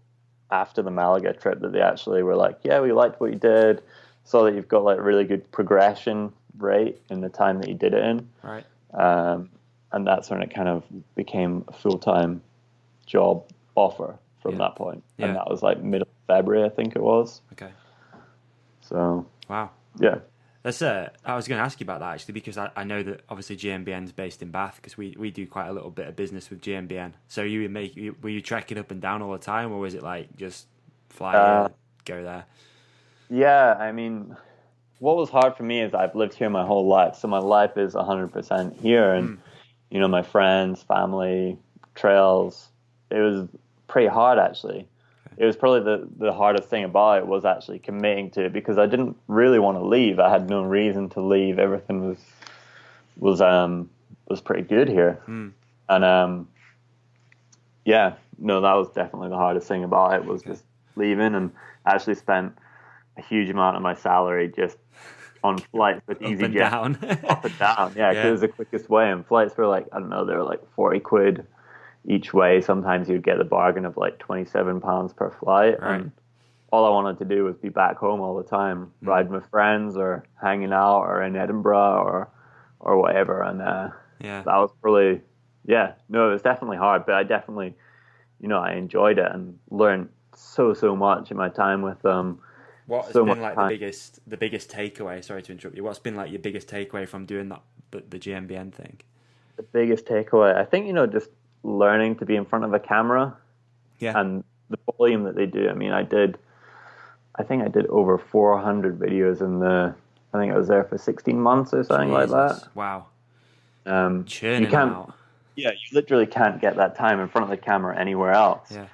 after the Malaga trip that they actually were like, yeah, we liked what you did. Saw that you've got really good progression rate in the time that you did it in.
Right.
And that's when it kind of became a full-time job offer from that point.
Yeah.
And that was middle of February, I think it was.
Okay.
So.
Wow.
Yeah.
That's I was going to ask you about that actually, because I know that obviously GMBN's based in Bath, because we do quite a little bit of business with GMBN. So were you trekking up and down all the time, or was it just fly here, go there?
Yeah, I mean, what was hard for me is I've lived here my whole life, so my life is 100% here, and my friends, family, trails. It was pretty hard actually. It was probably the hardest thing about it was actually committing to it, because I didn't really want to leave. I had no reason to leave. Everything was pretty good here. And that was definitely the hardest thing about it, was just leaving. And I actually spent a huge amount of my salary just on flights with EasyJet. Up and down. Yeah, because it was the quickest way. And flights were they were 40 quid each way. Sometimes you'd get a bargain of £27 per flight.
Right.
And all I wanted to do was be back home all the time, riding with friends or hanging out or in Edinburgh or whatever. And that was probably, it was definitely hard, but I definitely, I enjoyed it and learned so much in my time with them.
What has been the biggest takeaway? Sorry to interrupt you. What's been your biggest takeaway from doing that, the GMBN thing? The
biggest takeaway, I think, just learning to be in front of a camera, and the volume that they do. I mean, I think I did over 400 videos I think I was there for 16 months or something like that.
Wow.
Churning out. Yeah, you literally can't get that time in front of the camera anywhere else.
Yeah.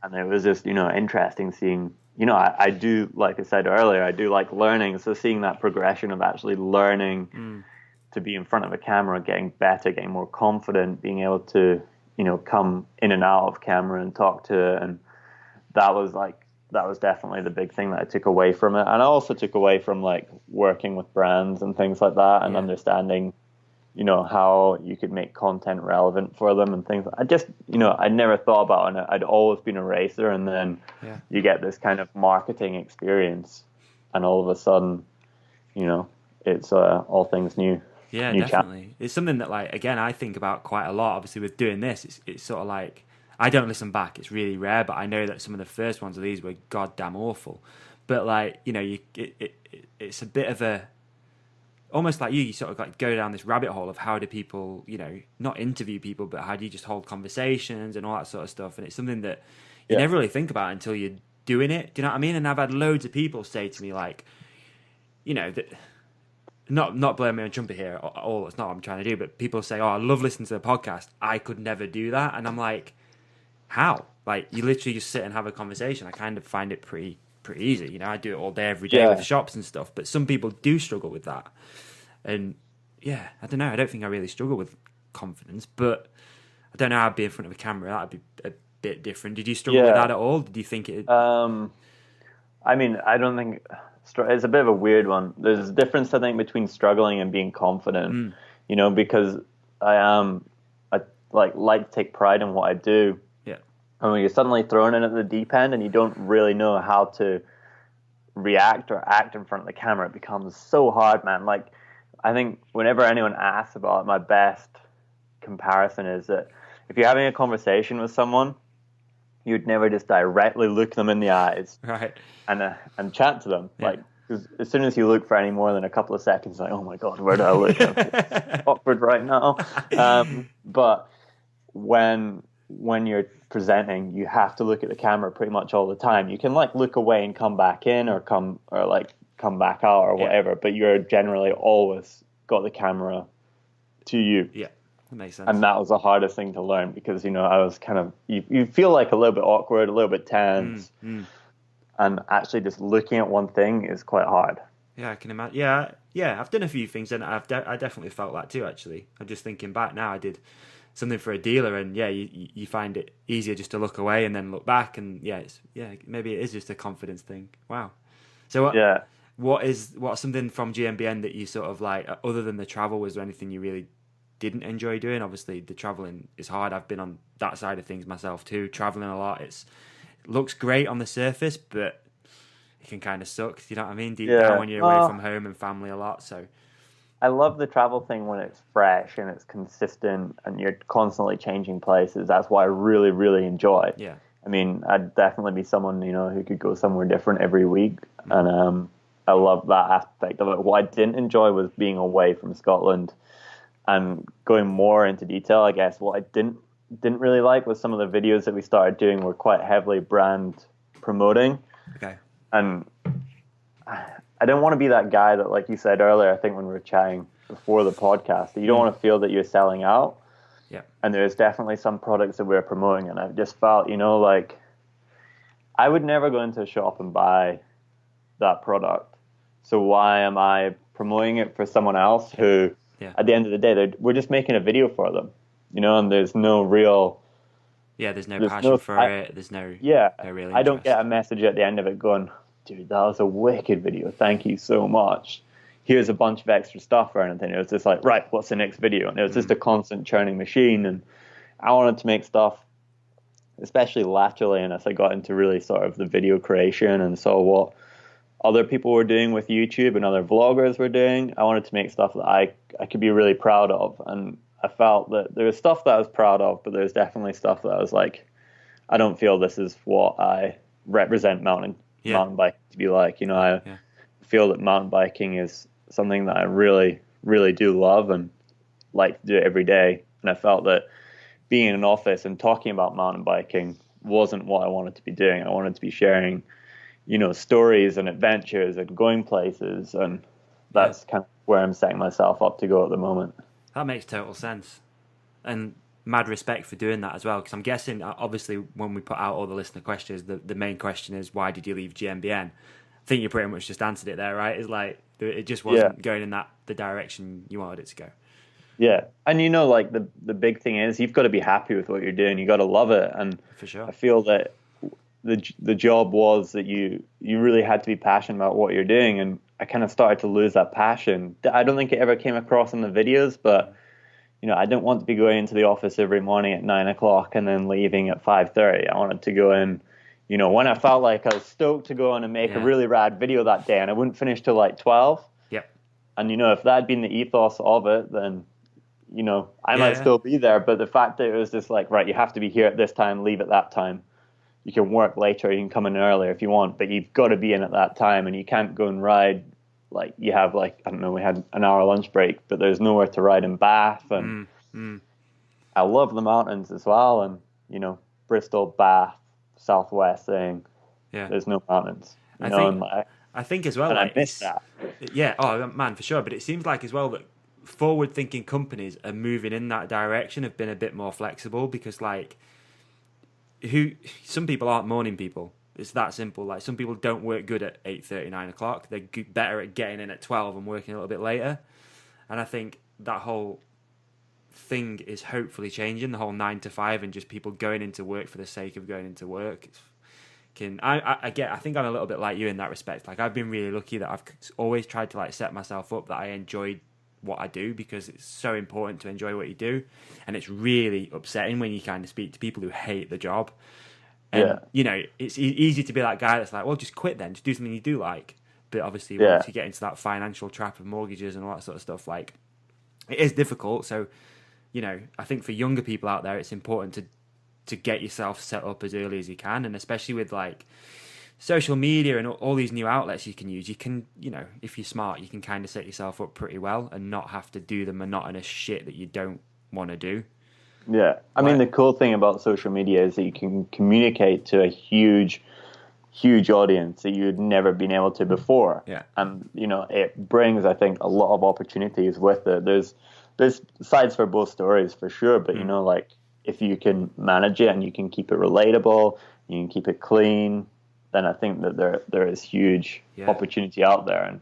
And it was just, interesting seeing, I do, like I said earlier, I do like learning. So seeing that progression of actually learning to be in front of a camera, getting better, getting more confident, being able to, come in and out of camera and talk to it. And that was that was definitely the big thing that I took away from it. And I also took away from like working with brands and things like that, and understanding, how you could make content relevant for them and things. I just, I'd never thought about it. I'd always been a racer, and then you get this kind of marketing experience, and all of a sudden, it's all things new.
Yeah,
new
definitely. It's something that, like, again, I think about quite a lot. Obviously, with doing this, it's sort of like, I don't listen back. It's really rare, but I know that some of the first ones of these were goddamn awful. But like, it's a bit of a, almost like you sort of like go down this rabbit hole of how do people, not interview people, but how do you just hold conversations and all that sort of stuff. And it's something that you never really think about until you're doing it. Do you know what I mean? And I've had loads of people say to me like, that, not blame me on Trumpet here, all it's not what I'm trying to do, but people say, oh, I love listening to the podcast. I could never do that. And I'm like, how? Like, you literally just sit and have a conversation. I kind of find it pretty easy. I do it all day, every day with the shops and stuff. But some people do struggle with that. And I don't know. I don't think I really struggle with confidence, but I don't know how I'd be in front of a camera. That'd be a bit different. Did you struggle with that at all? Did you think it?
I mean, I don't think it's a bit of a weird one. There's a difference, I think, between struggling and being confident. Because I like to take pride in what I do.
Yeah.
And when you're suddenly thrown in at the deep end and you don't really know how to react or act in front of the camera, it becomes so hard, man. Like, I think whenever anyone asks about it, my best comparison is that if you're having a conversation with someone, you'd never just directly look them in the eyes,
right,
and chat to them. Yeah. Like, cause as soon as you look for any more than a couple of seconds, like, oh my god, where do I look? It's awkward right now. But when you're presenting, you have to look at the camera pretty much all the time. You can like look away and come back in, or come back out, or whatever. But you're generally always got the camera to you.
Yeah. That makes sense.
And that was the hardest thing to learn, because I was kind of, you feel like a little bit awkward, a little bit tense, and actually just looking at one thing is quite hard.
Yeah, I can imagine. Yeah, I've done a few things, and I definitely felt that too. Actually, I'm just thinking back now. I did something for a dealer, and you find it easier just to look away and then look back, and maybe it is just a confidence thing. Wow. So what's something from GMBN that you sort of like, other than the travel, was there anything you really didn't enjoy doing? Obviously the traveling is hard. I've been on that side of things myself too, traveling a lot. It looks great on the surface, but it can kind of suck, you know what I mean, deep down, when you're away from home and family a lot. So
I love the travel thing when it's fresh and it's consistent and you're constantly changing places. That's what I really, really enjoy.
Yeah.
I mean, I'd definitely be someone, who could go somewhere different every week. And I love that aspect of it. What I didn't enjoy was being away from Scotland. And going more into detail, I guess, what I didn't really like was some of the videos that we started doing were quite heavily brand promoting.
Okay.
And I don't want to be that guy that, like you said earlier, I think when we were chatting before the podcast, that you don't want to feel that you're selling out.
Yeah.
And there's definitely some products that we're promoting, and I've just felt, like I would never go into a shop and buy that product. So why am I promoting it for someone else who, at the end of the day, we're just making a video for them, and there's no real...
Yeah, there's no passion for it. There's no real interest.
I don't get a message at the end of it going, dude, that was a wicked video. Thank you so much. Here's a bunch of extra stuff or anything. It was just like, right, what's the next video? And it was just a constant churning machine. And I wanted to make stuff, especially laterally, and as I got into really sort of the video creation and saw what other people were doing with YouTube and other vloggers were doing, I wanted to make stuff that I could be really proud of. And I felt that there was stuff that I was proud of, but there's definitely stuff that I was like, I don't feel this is what I represent mountain biking to be like. I feel that mountain biking is something that I really, really do love and like to do it every day. And I felt that being in an office and talking about mountain biking wasn't what I wanted to be doing. I wanted to be sharing, stories and adventures and going places. And that's kind of where I'm setting myself up to go at the moment.
That makes total sense. And mad respect for doing that as well, because I'm guessing, obviously, when we put out all the listener questions, the main question is, why did you leave GMBN? I think you pretty much just answered it there, right? It's like, it just wasn't going in the direction you wanted it to go.
Yeah. And like the big thing is, you've got to be happy with what you're doing. You got to love it. And
for sure,
I feel that the job was that you really had to be passionate about what you're doing, and I kind of started to lose that passion. I don't think it ever came across in the videos, but I didn't want to be going into the office every morning at 9 o'clock and then leaving at 5:30. I wanted to go in, when I felt like I was stoked to go in and make a really rad video that day, and I wouldn't finish till like 12.
Yep.
And if that had been the ethos of it, then I might still be there. But the fact that it was just like, right, you have to be here at this time, leave at that time. You can work later, you can come in earlier if you want, but you've got to be in at that time, and you can't go and ride. Like you have I don't know, we had an hour lunch break, but there's nowhere to ride in Bath, and I love the mountains as well, and Bristol, Bath, Southwest thing. Yeah, there's no mountains.
I think as well,
and I miss that.
Yeah, oh man, for sure. But it seems like as well that forward-thinking companies are moving in that direction, have been a bit more flexible, because some people aren't morning people. It's that simple. Like some people don't work good at 8:30, 9 o'clock. They're better at getting in at 12 and working a little bit later. And I think that whole thing is hopefully changing, the whole 9 to 5 and just people going into work for the sake of going into work. I think I'm a little bit like you in that respect. Like I've been really lucky that I've always tried to set myself up that I enjoyed what I do, because it's so important to enjoy what you do. And it's really upsetting when you kind of speak to people who hate the job. And, it's easy to be that guy that's like, well, just quit then. Just do something you do like. But obviously, once you get into that financial trap of mortgages and all that sort of stuff, it is difficult. So, I think for younger people out there, it's important to get yourself set up as early as you can. And especially with, social media and all these new outlets you can use, you can, if you're smart, you can kind of set yourself up pretty well and not have to do the monotonous shit that you don't want to do.
Yeah. I mean, the cool thing about social media is that you can communicate to a huge audience that you'd never been able to before.
Yeah.
And, it brings, I think, a lot of opportunities with it. There's sides for both stories for sure, but, if you can manage it and you can keep it relatable, you can keep it clean, then I think that there is huge opportunity out there. And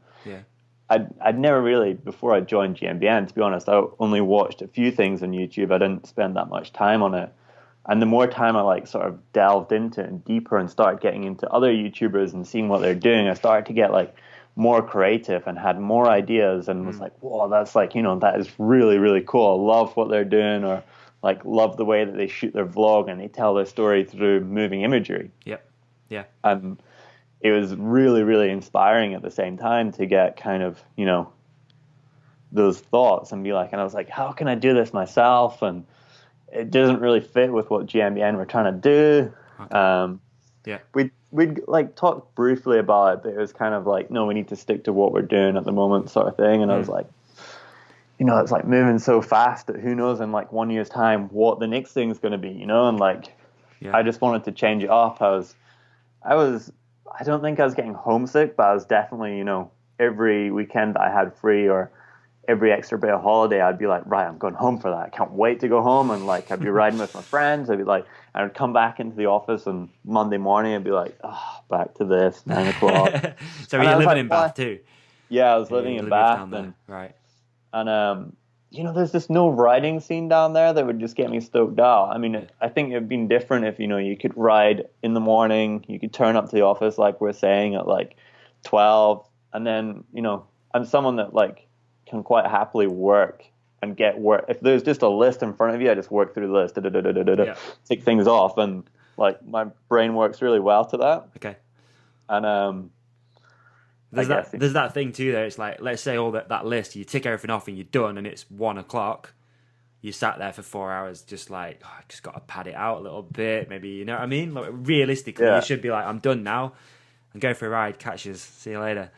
I'd never really, before I joined GMBN, to be honest, I only watched a few things on YouTube. I didn't spend that much time on it. And the more time I sort of delved into it and deeper and started getting into other YouTubers and seeing what they're doing, I started to get more creative and had more ideas and was like, whoa, that's that is really, really cool. I love what they're doing, or love the way that they shoot their vlog and they tell their story through moving imagery.
Yep. Yeah.
And it was really, really inspiring at the same time to get kind of, those thoughts and be and I was like, how can I do this myself? And it doesn't really fit with what GMBN were trying to do. Okay. We'd talk briefly about it, but it was kind of no, we need to stick to what we're doing at the moment sort of thing. And I was like, it's moving so fast that who knows in 1 year's time what the next thing's going to be, and I just wanted to change it up. I don't think I was getting homesick, but I was definitely, every weekend that I had free or every extra bit of holiday, I'd be like, right, I'm going home for that. I can't wait to go home. And I'd be riding with my friends. I'd be I'd come back into the office on Monday morning. I'd be like, oh, back to this, 9 o'clock.
So you're living in Bath too?
Yeah, I was living in Bath.
Right.
And, there's just no riding scene down there that would just get me stoked out. I mean, I think it'd been different if, you could ride in the morning, you could turn up to the office, like we're saying, at 12. And then, I'm someone that can quite happily work and get work. If there's just a list in front of you, I just work through the list, tick things off. And my brain works really well to that.
Okay.
And,
there's that thing too though. It's let's say all that list, you tick everything off and you're done and it's 1 o'clock. You sat there for 4 hours just I just got to pad it out a little bit, maybe, you know what I mean? Realistically, you should be I'm done now and go for a ride, catches, see you later.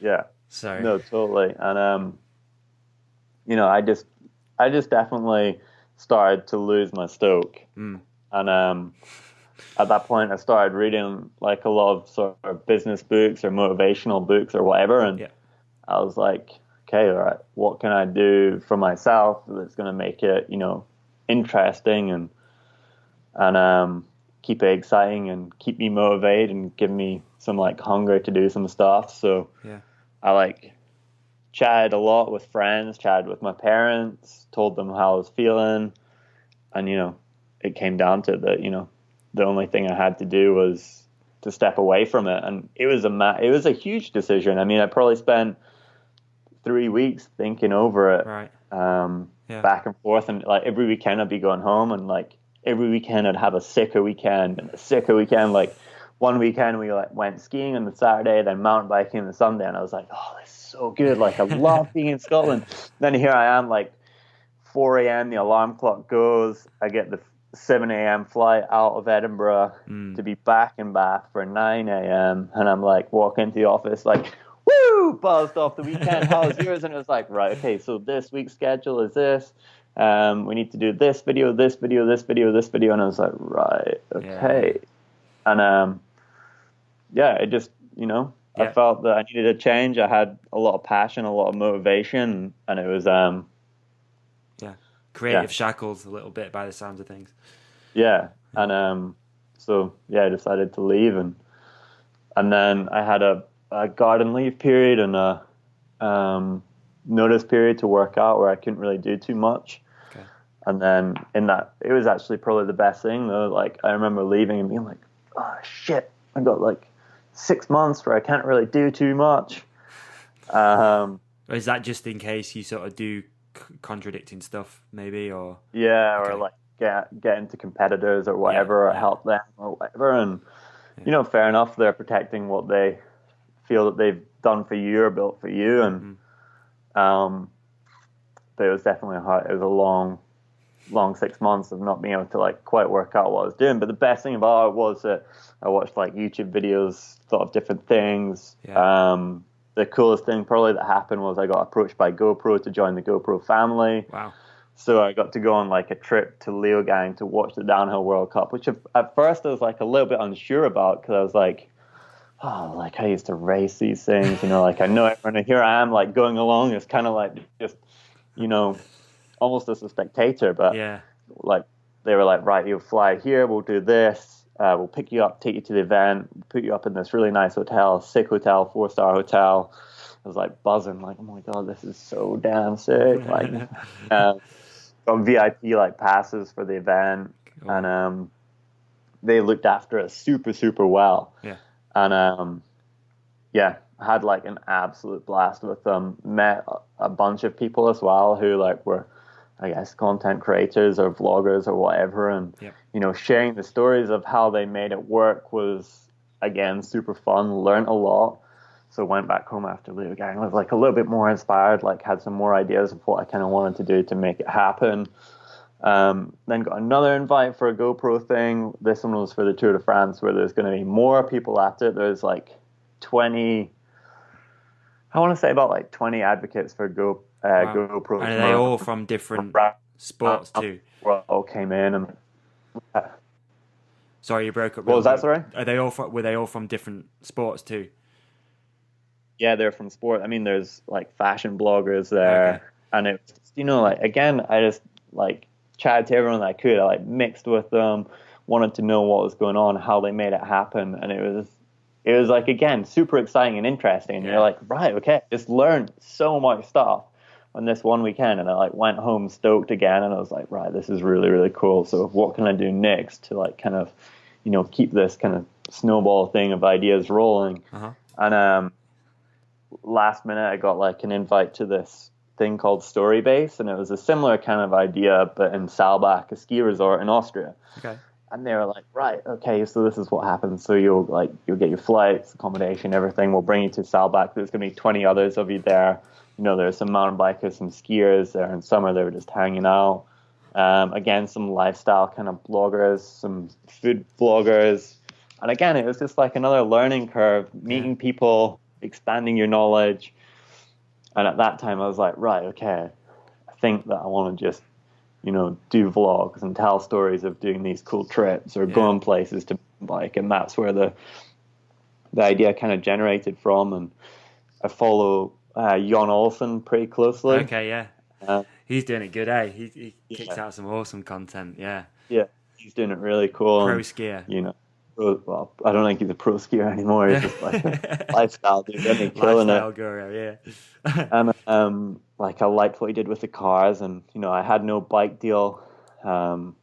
Yeah.
So
no, totally. And I just definitely started to lose my stoke. And at that point, I started reading a lot of sort of business books or motivational books or whatever, and I was like, okay, all right, what can I do for myself that's going to make it, interesting and keep it exciting and keep me motivated and give me some hunger to do some stuff. So I chatted a lot with friends, chatted with my parents, told them how I was feeling, and it came down to that, the only thing I had to do was to step away from it. And it was a huge decision. I mean, I probably spent 3 weeks thinking over it,
Right.
back and forth. And like every weekend I'd be going home, and like every weekend I'd have a sicker weekend and a sicker weekend. Like one weekend we like went skiing on the Saturday, then mountain biking on the Sunday. And I was like, oh, this is so good. Like I love being in Scotland. Then here I am, like 4 a.m. the alarm clock goes. I get the 7 a.m. flight out of Edinburgh to be back in Bath for 9 a.m. And I'm like walking into the office like, woo, buzzed off the weekend. How was yours? And it was like, right, okay, so this week's schedule is this. We need to do this video, this video, this video, this video. And I was like, right, okay. Yeah. And it just, I felt that I needed a change. I had a lot of passion, a lot of motivation, and it was
creative shackles a little bit by the sounds of things.
Yeah. And I decided to leave, and then I had a garden leave period and a notice period to work out where I couldn't really do too much. Okay. And then in that, it was actually probably the best thing though. Like I remember leaving and being like, oh shit, I got like 6 months where I can't really do too much.
Is that just in case you sort of do contradicting stuff maybe, or
or like get into competitors or whatever, or help them or whatever? And fair enough, they're protecting what they feel that they've done for you or built for you. And but it was definitely it was a long 6 months of not being able to like quite work out what I was doing. But the best thing about it was that I watched like YouTube videos, thought of different things. The coolest thing probably that happened was I got approached by GoPro to join the GoPro family.
Wow.
So I got to go on like a trip to Leogang to watch the Downhill World Cup, which at first I was like a little bit unsure about, because I was like, oh, like I used to race these things, like I know it. And here I am like going along. It's kind of like just, almost as a spectator. But like they were like, right, you'll fly here. We'll do this. We'll pick you up, take you to the event, put you up in this really nice hotel, sick hotel, 4-star hotel. I was like buzzing, like, oh my God, this is so damn sick. Like, got VIP like passes for the event, and they looked after us super, super well. Yeah. And had like an absolute blast with them. Met a bunch of people as well who like were, I guess, content creators or vloggers or whatever. And, sharing the stories of how they made it work was, again, super fun. Learned a lot. So went back home after Leogang. I was like a little bit more inspired, like had some more ideas of what I kind of wanted to do to make it happen. Then got another invite for a GoPro thing. This one was for the Tour de France, where there's going to be more people at it. There's like 20, I want to say about like 20 advocates for GoPro.
And are they all from different sports too?
All came in and.
Sorry, you broke up.
What was that? Sorry.
Were they all from different sports too?
Yeah, they're from sport. I mean, there's like fashion bloggers there, and it's like again, I just like chatted to everyone that I could. I like mixed with them, wanted to know what was going on, how they made it happen, and it was like again super exciting and interesting. And you're like, right, okay, just learned so much stuff on this one weekend, and I like went home stoked again, and I was like, right, this is really, really cool. So what can I do next to like kind of, keep this kind of snowball thing of ideas rolling? And last minute I got like an invite to this thing called Storybase, and it was a similar kind of idea, but in Saalbach, a ski resort in Austria. Okay. And they were like, right, okay, so this is what happens. So you'll get your flights, accommodation, everything. We'll bring you to Saalbach. There's going to be 20 others of you there. There's some mountain bikers, some skiers there. In summer, they were just hanging out. Again, some lifestyle kind of bloggers, some food bloggers. And again, it was just like another learning curve, meeting people, expanding your knowledge. And at that time, I was like, right, okay, I think that I want to just, do vlogs and tell stories of doing these cool trips or going places to bike. And that's where the idea kind of generated from. And I follow Jon Olsen pretty closely.
Okay, yeah. He's doing it good, eh? He kicks out some awesome content, yeah.
Yeah, he's doing it really cool.
Pro skier.
Well, I don't think he's a pro skier anymore. He's just like a lifestyle dude. And he's killing
lifestyle
it.
guru, yeah.
And like I liked what he did with the cars, and I had no bike deal. And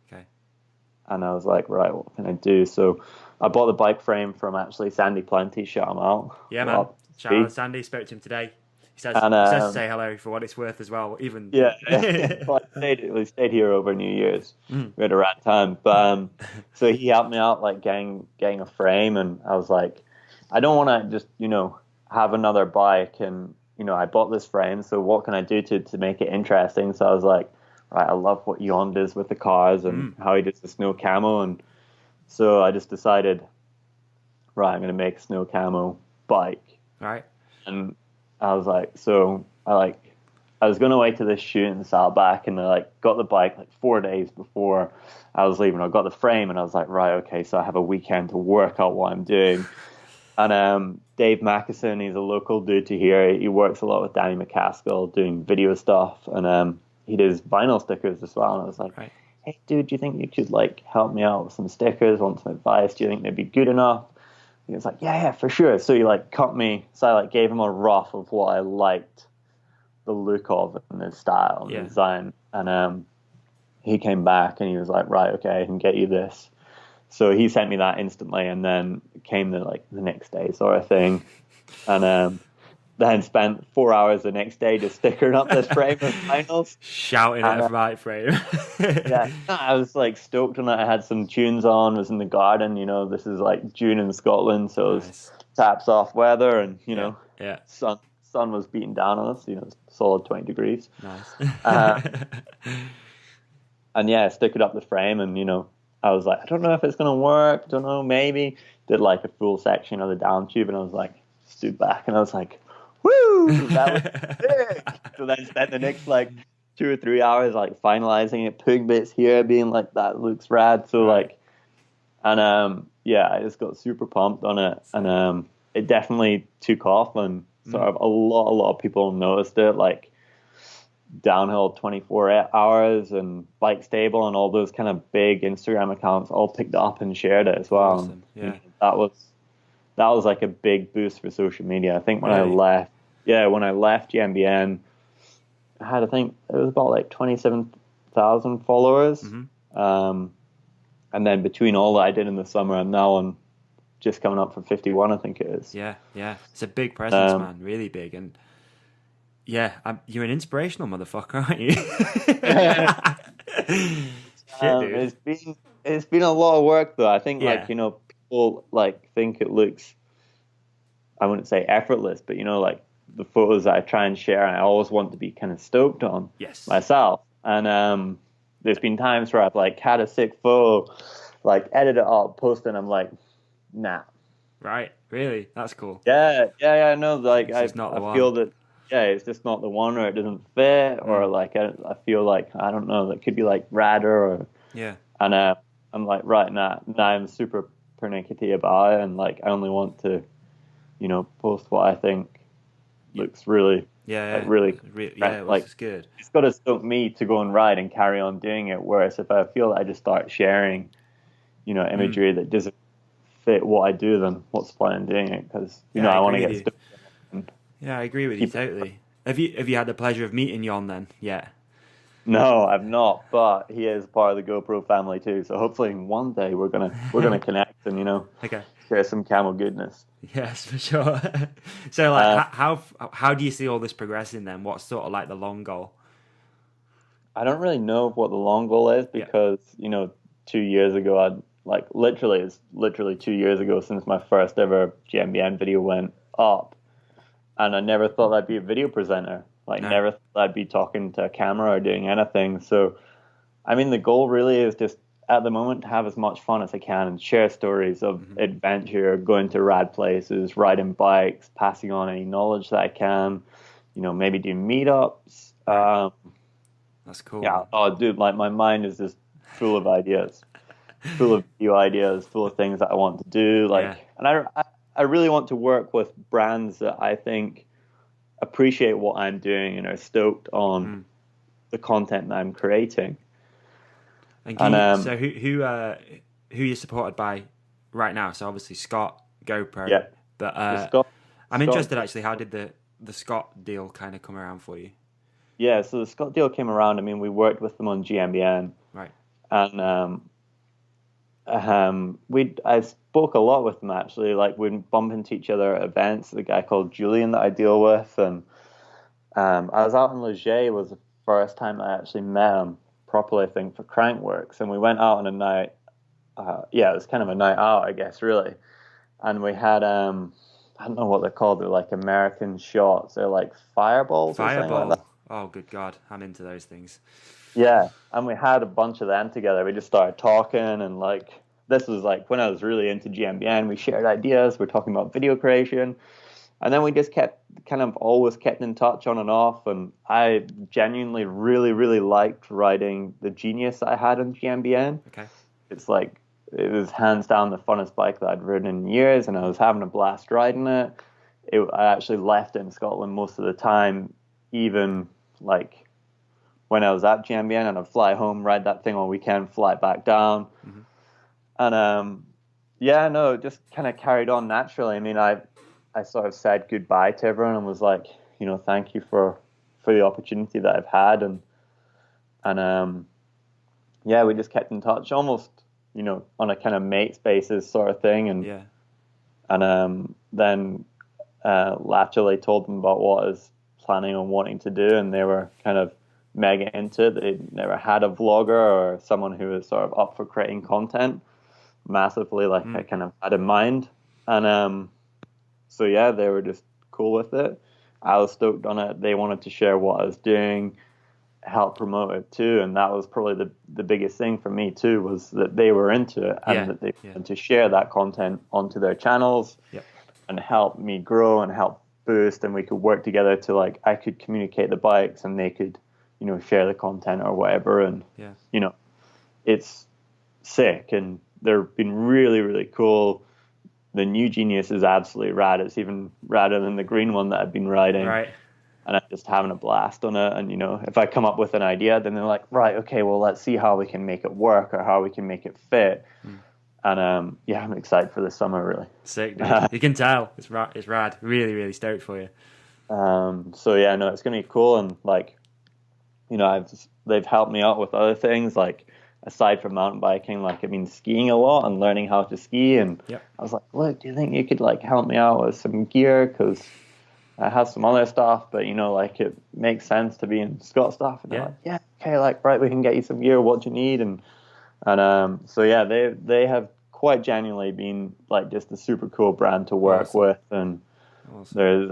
and I was like, right, what can I do? So I bought the bike frame from actually Sandy Plenty. Shout him out.
Yeah, man. Shout out to Sandy. Spoke to him today. He says to say hello for what it's worth as well. Even
yeah. Well, we stayed here over New Year's. We had a rat time, but so he helped me out like getting a frame, and I was like, I don't want to just have another bike, and I bought this frame, so what can I do to make it interesting? So I was like, right, I love what Jon does with the cars and how he does the snow camo, and so I just decided, right, I'm going to make a snow camo bike.
Right.
And I was like, I was going to wait to this shoot in Saddleback, and I got the bike 4 days before I was leaving. I got the frame, and I was like, right, okay, so I have a weekend to work out what I'm doing. And Dave Mackison, he's a local dude to here. He works a lot with Danny McCaskill doing video stuff, and he does vinyl stickers as well. And I was like,
right.
Hey, dude, do you think you could help me out with some stickers? Want some advice? Do you think they'd be good enough? He was like, yeah, for sure. So he cut me. So I gave him a rough of what I liked the look of and the style and the design. And he came back and he was like, right, okay, I can get you this. So he sent me that instantly, and then came the next day sort of thing, and then spent 4 hours the next day just stickering up this frame of vinyls,
shouting at a right frame.
Yeah, I was stoked on it. I had some tunes on. Was in the garden. This is June in Scotland, so it was taps off weather, and sun was beating down on us. Solid 20 degrees.
Nice.
And yeah, I stick it up the frame, and I was like, I don't know if it's going to work. Don't know, maybe. Did a full section of the down tube, and I was stood back, and I was like, woo, that was sick. So then spent the next 2 or 3 hours finalizing it, putting bits here, being that looks rad. So I just got super pumped on it, and it definitely took off, and sort of a lot of people noticed it, Downhill 24 hours and Bike Stable and all those kind of big Instagram accounts all picked up and shared it as well.
Awesome. Yeah.
That was a big boost for social media. I think when I left GMBN, I think it was about 27,000 followers. And then between all that I did in the summer, I'm now on just coming up for 51, I think it is.
Yeah. It's a big presence, man. Really big. And yeah, you're an inspirational motherfucker, aren't you? Shit, dude.
It's been a lot of work though. I think people think it looks, I wouldn't say effortless, but the photos that I try and share, I always want to be kind of stoked on myself. And there's been times where I've had a sick photo, edit it up, post it, and I'm like, nah.
Right, really? That's cool.
Yeah. No, I feel that. Yeah, it's just not the one, or it doesn't fit, or I feel I don't know, that could be radder, or and I'm right now I'm super pernickety about it, and I only want to post what I think looks really
looks good.
It's got to stoke me to go and ride and carry on doing it, whereas if I feel I just start sharing imagery that doesn't fit what I do, then what's the point in doing it? Because I want to get stoked.
Yeah, I agree with you totally. Have you had the pleasure of meeting Jon then? Yeah.
No, I've not, but he is part of the GoPro family too. So hopefully one day we're gonna connect and share some camel goodness.
Yes, for sure. So how do you see all this progressing then? What's sort of the long goal?
I don't really know what the long goal is because 2 years ago it's literally 2 years ago since my first ever GMBN video went up. And I never thought I'd be a video presenter. Never thought I'd be talking to a camera or doing anything. So, I mean, the goal really is just, at the moment, to have as much fun as I can and share stories of adventure, going to rad places, riding bikes, passing on any knowledge that I can, maybe do meetups.
That's cool.
Yeah. Oh, dude, my mind is just full of ideas, full of new ideas, full of things that I want to do. And I really want to work with brands that I think appreciate what I'm doing and are stoked on the content that I'm creating.
So who you're supported by right now? So obviously Scott, GoPro.
Yeah.
But I'm interested actually. How did the Scott deal kind of come around for you?
Yeah, so the Scott deal came around. I mean, we worked with them on GMBN.
Right.
And I spoke a lot with them actually. Like we'd bump into each other at events. The guy called Julian that I deal with, and I was out in Leger was the first time I actually met him properly, I think, for Crankworks, and we went out on a night. It was kind of a night out, I guess, really. And we had I don't know what they're called. They're like American shots. They're like fireballs. Or something like that.
Oh, good God, I'm into those things.
Yeah, and we had a bunch of them together. We just started talking, and like this was like when I was really into GMBN. We shared ideas. We're talking about video creation, and then we just always kept in touch on and off. And I genuinely really, really liked riding the Genius I had on GMBN.
Okay,
it's like it was hands down the funnest bike that I'd ridden in years, and I was having a blast riding it. I actually left it in Scotland most of the time, even like when I was at GMBN, and I'd fly home, ride that thing all weekend, fly back down. Mm-hmm. And it just kind of carried on naturally. I mean, I sort of said goodbye to everyone and was like, thank you for the opportunity that I've had. And we just kept in touch almost, on a kind of mates basis sort of thing. And then laterally told them about what I was planning on wanting to do, and they were kind of mega into it. They never had a vlogger or someone who was sort of up for creating content massively, like I kind of had in mind. And they were just cool with it. I was stoked on it. They wanted to share what I was doing, help promote it too, and that was probably the biggest thing for me too, was that they were into it and that they wanted to share that content onto their channels and help me grow and help boost, and we could work together to like I could communicate the bikes and they could share the content or whatever. And it's sick, and they've been really, really cool. The new Genius is absolutely rad. It's even radder than the green one that I've been riding.
Right.
And I'm just having a blast on it. And, if I come up with an idea, then they're like, right, okay, well, let's see how we can make it work or how we can make it fit. And, I'm excited for this summer, really.
Sick, dude. You can tell. It's rad. Really, really stoked for you.
It's going to be cool. And, like, they've helped me out with other things, like, aside from mountain biking, like I've been skiing a lot and learning how to ski. And I was like, look, do you think you could, like, help me out with some gear? Because I have some other stuff, but like it makes sense to be in Scott stuff. And they're like, okay, like, right, we can get you some gear. What do you need? And they have quite genuinely been like just a super cool brand to work with, and there's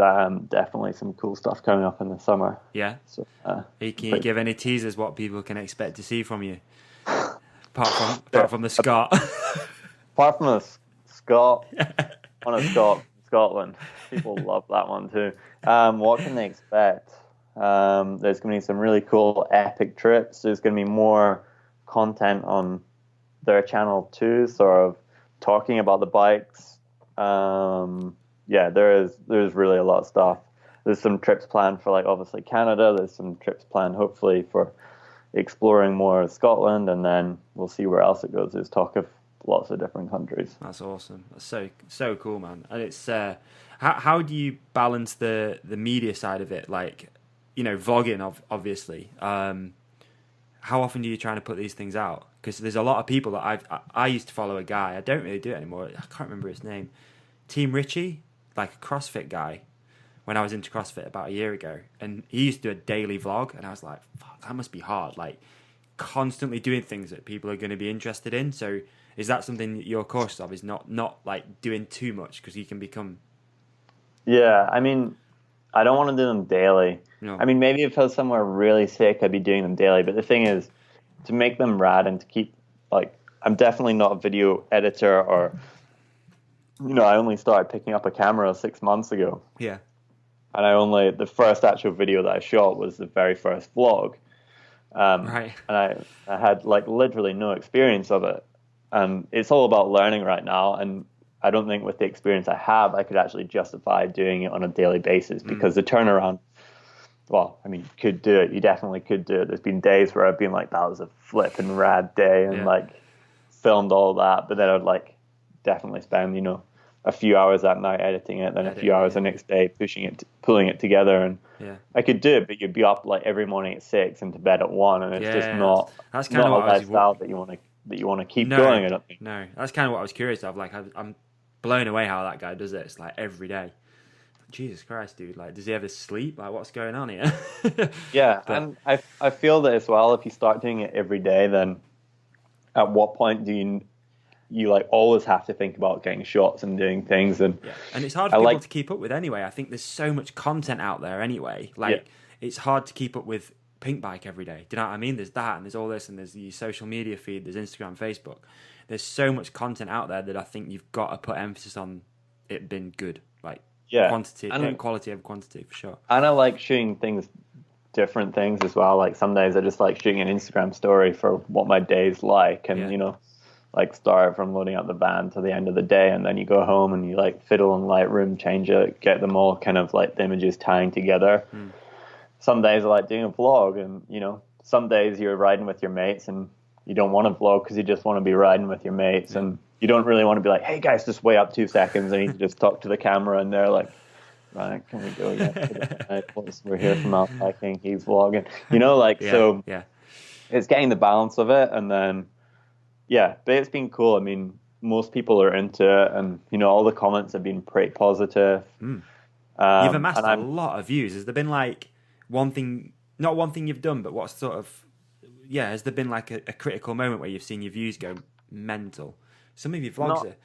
definitely some cool stuff coming up in the summer.
Yeah. So, can you give any teasers what people can expect to see from you? Apart from the Scott.
Apart from the Scott, on a Scotland. People love that one too. What can they expect? There's going to be some really cool epic trips. There's going to be more content on their channel too, sort of talking about the bikes. There's really a lot of stuff. There's some trips planned for, like, obviously Canada. There's some trips planned hopefully for exploring more of Scotland, and then we'll see where else it goes. There's talk of lots of different countries.
That's awesome. That's so cool, man. And it's how do you balance the media side of it, like, vlogging obviously. How often do you try to put these things out? Because there's a lot of people that I used to follow a guy. I don't really do it anymore. I can't remember his name. Team Richie, like a CrossFit guy, when I was into CrossFit about a year ago, and he used to do a daily vlog, and I was like, fuck, that must be hard, like constantly doing things that people are going to be interested in. So is that something that you're cautious of, is not like doing too much, because you can become...
Yeah, I mean, I don't want to do them daily.
No.
I mean, maybe if I was somewhere really sick, I'd be doing them daily, but the thing is, to make them rad and to keep, like, I'm definitely not a video editor, or, I only started picking up a camera 6 months ago.
Yeah.
And the first actual video that I shot was the very first vlog.
Right.
And I had, like, literally no experience of it. And it's all about learning right now. And I don't think with the experience I have, I could actually justify doing it on a daily basis, because the turnaround, well, I mean, you could do it. You definitely could do it. There's been days where I've been like, that was a flipping rad day, and like filmed all that. But then I'd like definitely spend, a few hours that night editing it, then a few hours the next day pulling it together. And I could do it, but you'd be up like every morning at 6 and to bed at 1, and it's just not,
that's kind of
a lifestyle that you want to that you want to keep
No,
going. I don't think.
no. That's kind of what I was curious of. Like, I'm blown away how that guy does it. It's like every day. Jesus Christ, dude! Like, does he ever sleep? Like, what's going on here?
Yeah,
But
and I feel that as well. If you start doing it every day, then at what point do you like always have to think about getting shots and doing things? And
yeah, and it's hard for people to keep up with anyway. I think there's so much content out there anyway. Like, it's hard to keep up with Pink Bike every day. Do you know what I mean? There's that, and there's all this, and there's the social media feed, there's Instagram, Facebook. There's so much content out there that I think you've got to put emphasis on it being good. Like, quality over quantity for sure.
And I like shooting different things as well. Like some days I just like shooting an Instagram story for what my day's like, and you know, like start from loading up the van to the end of the day, and then you go home and you like fiddle in Lightroom, change it, get them all kind of like the images tying together. Some days I like doing a vlog, and you know, some days you're riding with your mates and you don't want to vlog because you just want to be riding with your mates, and you don't really want to be like, hey guys, just wait up 2 seconds. I need to just talk to the camera, and they're like, right, can we go? Yeah, we're here from out hiking. He's vlogging, you know, like so. Yeah, it's getting the balance of it, and then but it's been cool. I mean, most people are into it, and you know, all the comments have been pretty positive.
You've amassed a lot of views. Has there been like one thing, not one thing you've done, but what sort of has there been like a critical moment where you've seen your views go mental? Some of your vlogs are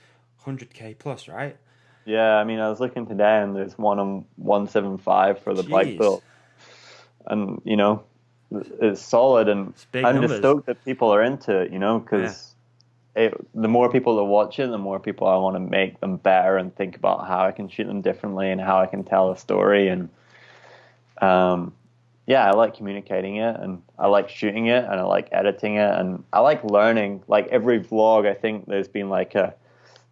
100k plus, right?
Yeah, I mean, I was looking today, and there's one on 175 for the bike build, and you know, it's solid, and I'm just stoked that people are into it, you know, because the more people that watch it, the more people I want to make them better and think about how I can shoot them differently and how I can tell a story, and I like communicating it, and I like shooting it, and I like editing it, and I like learning. Like every vlog, I think there's been like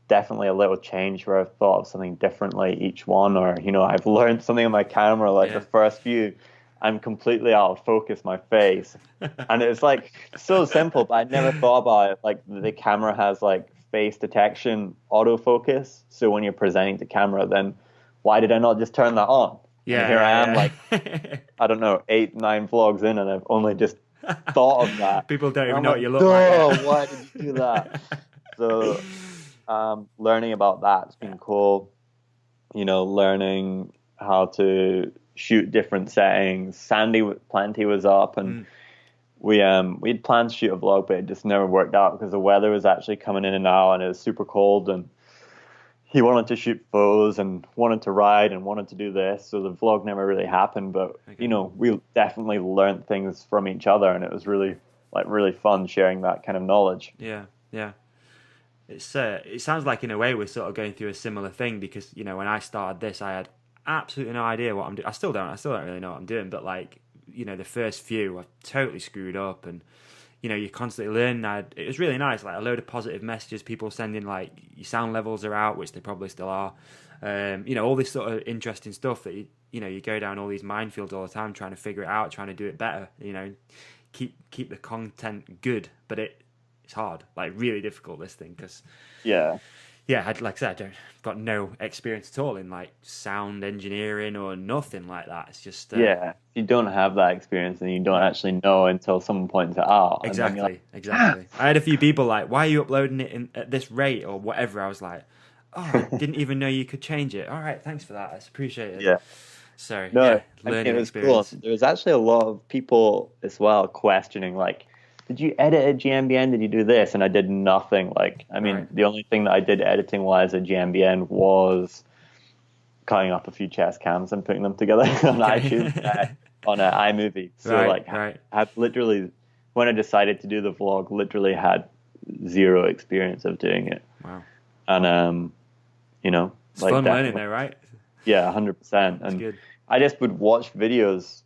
definitely a little change where I've thought of something differently each one, or you know, I've learned something on my camera. Like the first few, I'm completely out of focus, my face, and it's like so simple, but I never thought about it. Like the camera has like face detection autofocus, so when you're presenting to camera, then why did I not just turn that on? Yeah, and here I am, like I don't know, 8-9 vlogs in, and I've only just thought of that.
People don't even know what you look like.
Oh, why did you do that? So, learning about that's been cool. You know, learning how to shoot different settings. Sandy Plenty was up, and we'd planned to shoot a vlog, but it just never worked out because the weather was actually coming in and out, and it was super cold, and he wanted to shoot photos and wanted to ride and wanted to do this, so the vlog never really happened. But you know, we definitely learned things from each other, and it was really fun sharing that kind of knowledge.
Yeah. It's it sounds like in a way we're sort of going through a similar thing, because you know, when I started this, I had absolutely no idea what I'm doing. I still don't really know what I'm doing, but like, you know, the first few I totally screwed up, and you know, you're constantly learning. It was really nice, like a load of positive messages, people sending like your sound levels are out, which they probably still are. You know, all this sort of interesting stuff that you know, you go down all these minefields all the time trying to figure it out, trying to do it better. You know, keep the content good, but it's hard, like really difficult, this thing, because like I said, I've got no experience at all in like sound engineering or nothing like that. It's just
you don't have that experience, and you don't actually know until someone points it out.
Exactly. I had a few people like, why are you uploading it at this rate or whatever? I was like, I didn't even know you could change it. All right, thanks for that. I appreciate it.
Yeah.
So
learning experience. Cool. There was actually a lot of people as well questioning, like, did you edit at GMBN? Did you do this? And I did nothing. Like, I mean, the only thing that I did editing wise at GMBN was cutting up a few chest cams and putting them together on iTunes on iMovie. So I've literally, when I decided to do the vlog, literally had zero experience of doing it.
Wow.
And you know,
it's like fun learning though, right?
Yeah, 100%. And good. I just would watch videos.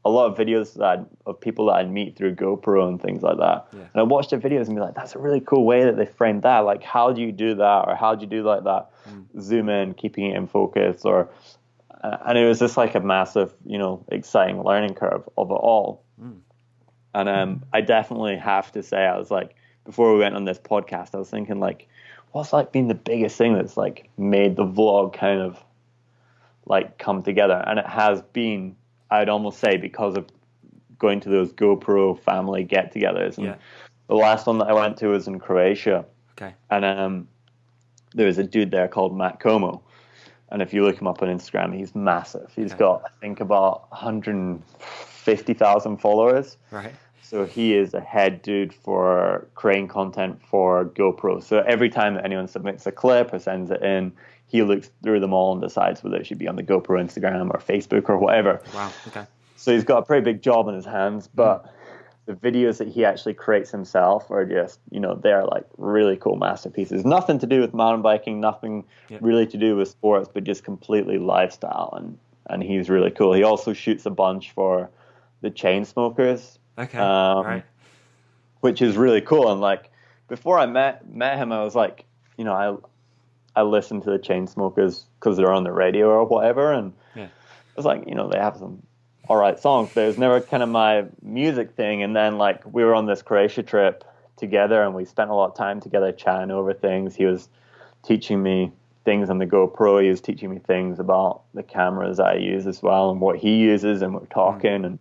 A lot of videos of people that I'd meet through GoPro and things like that. Yeah. And I watched the videos and be like, that's a really cool way that they framed that. Like, how do you do that? Or how do you do like that? Zoom in, keeping it in focus. And it was just like a massive, you know, exciting learning curve of it all. And I definitely have to say, I was like, before we went on this podcast, I was thinking like, what's like been the biggest thing that's like made the vlog kind of like come together? And it has been, I'd almost say, because of going to those GoPro family get-togethers and The last one that I went to was in Croatia.
Okay.
And there was a dude there called Matt Como. And if you look him up on Instagram, he's massive. He's got, I think, about 150,000 followers.
Right.
So he is a head dude for creating content for GoPro. So every time that anyone submits a clip or sends it in, he looks through them all and decides whether it should be on the GoPro Instagram or Facebook or whatever.
Wow. Okay.
So he's got a pretty big job on his hands, but the videos that he actually creates himself are just, they're like really cool masterpieces. Nothing to do with mountain biking, nothing really to do with sports, but just completely lifestyle. And he's really cool. He also shoots a bunch for the Chainsmokers.
Okay. Right.
Which is really cool. And like before I met him, I was like, I listened to the Chainsmokers because they're on the radio or whatever, and I was like, they have some all right songs, but it was never kind of my music thing. And then like we were on this Croatia trip together, and we spent a lot of time together chatting over things. He was teaching me things on the GoPro. He was teaching me things about the cameras I use as well, and what he uses, and we're talking and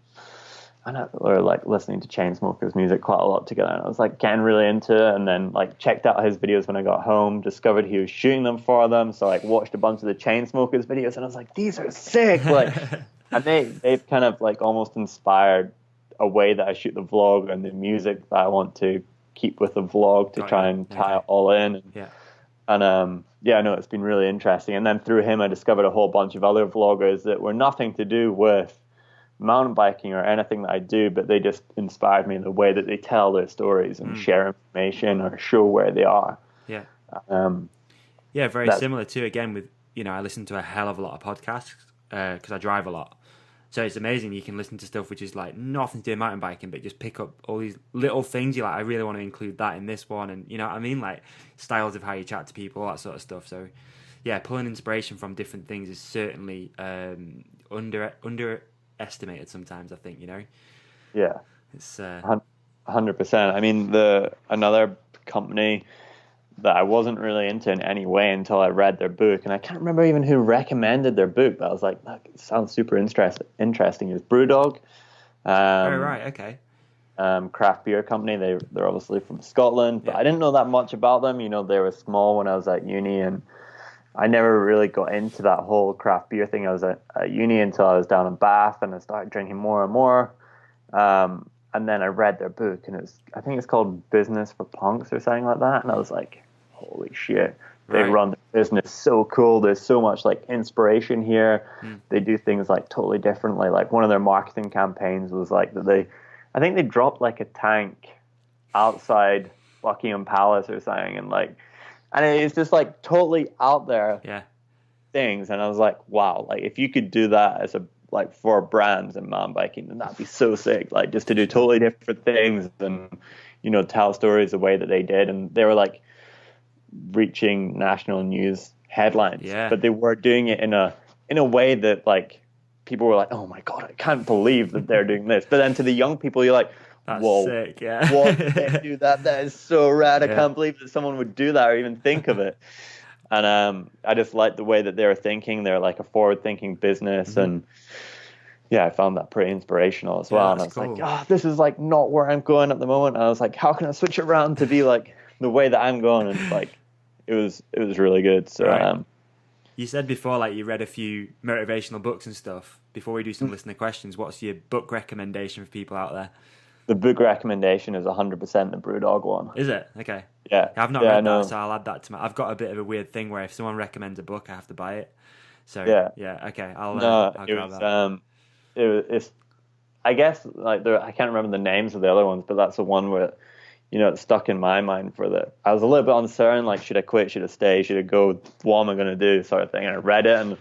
we're like listening to Chainsmokers music quite a lot together. And I was like getting really into it, and then like checked out his videos when I got home, discovered he was shooting them for them. So like watched a bunch of the Chainsmokers videos, and I was like, these are sick. Like, and they've kind of like almost inspired a way that I shoot the vlog and the music that I want to keep with the vlog to try and tie it all in. And no, it's been really interesting. And then through him, I discovered a whole bunch of other vloggers that were nothing to do with mountain biking or anything that I do, but they just inspired me in the way that they tell their stories and share information or show where they are.
Yeah. Very similar too. Again, with I listen to a hell of a lot of podcasts because I drive a lot. So it's amazing. You can listen to stuff which is like nothing to do with mountain biking, but just pick up all these little things. You're like, I really want to include that in this one, and you know what I mean, like styles of how you chat to people, all that sort of stuff. So yeah, pulling inspiration from different things is certainly underestimated sometimes, I think,
Yeah.
It's
100%. I mean, another company that I wasn't really into in any way until I read their book, and I can't remember even who recommended their book, but I was like, it sounds super interesting. Is Brewdog.
right, okay.
Craft beer company. They're obviously from Scotland, but I didn't know that much about them. They were small when I was at uni, and I never really got into that whole craft beer thing. I was at uni until I was down in Bath, and I started drinking more and more. And then I read their book, and I think it's called Business for Punks or something like that. And I was like, holy shit, they run the business so cool. There's so much like inspiration here. They do things like totally differently. Like one of their marketing campaigns was like that I think they dropped like a tank outside Buckingham Palace or something, and it's just like totally out there things. And I was like, wow, like if you could do that as for brands and mountain biking, then that'd be so sick. Like just to do totally different things and, tell stories the way that they did. And they were like reaching national news headlines, but they were doing it in a way that like people were like, oh my God, I can't believe that they're doing this. But then to the young people, you're like,
that's
whoa,
sick, yeah.
What did they do that? That is so rad. I can't believe that someone would do that or even think of it. And I just liked the way that they were thinking. They're like a forward-thinking business, and I found that pretty inspirational as well. And I was like, this is like not where I'm going at the moment. And I was like, how can I switch it around to be like the way that I'm going? And like, it was really good. So
you said before, like you read a few motivational books and stuff. Before we do some listener questions, what's your book recommendation for people out there?
The book recommendation is 100% the Brewdog one.
Is it? Okay.
Yeah.
I've not read that, so I'll add that to I've got a bit of a weird thing where if someone recommends a book, I have to buy it. So okay. I'll grab that.
It's I guess like I can't remember the names of the other ones, but that's the one where it stuck in my mind I was a little bit uncertain, like should I quit, should I stay, should I go, what am I going to do, sort of thing. And I read it, and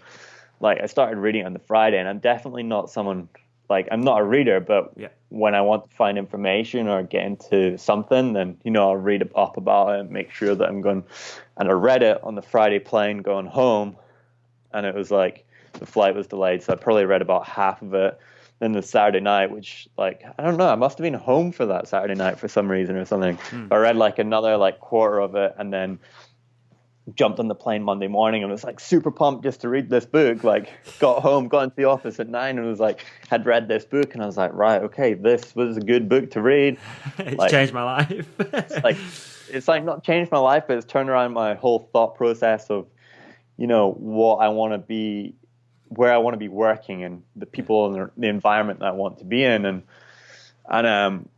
like I started reading it on the Friday, and I'm definitely not someone. Like, I'm not a reader, but when I want to find information or get into something, then, I'll read up about it and make sure that I'm going. And I read it on the Friday plane going home, and it was like the flight was delayed, so I probably read about half of it. Then the Saturday night, which, like, I don't know, I must have been home for that Saturday night for some reason or something. I read, like, another, like, quarter of it, and then jumped on the plane Monday morning and was like super pumped just to read this book. Like got home, got into the office at 9 and was like, had read this book. And I was like, right, okay, this was a good book to read.
It's
like,
changed my life.
it's like not changed my life, but it's turned around my whole thought process of, what I want to be, where I want to be working and the people and the environment that I want to be in. And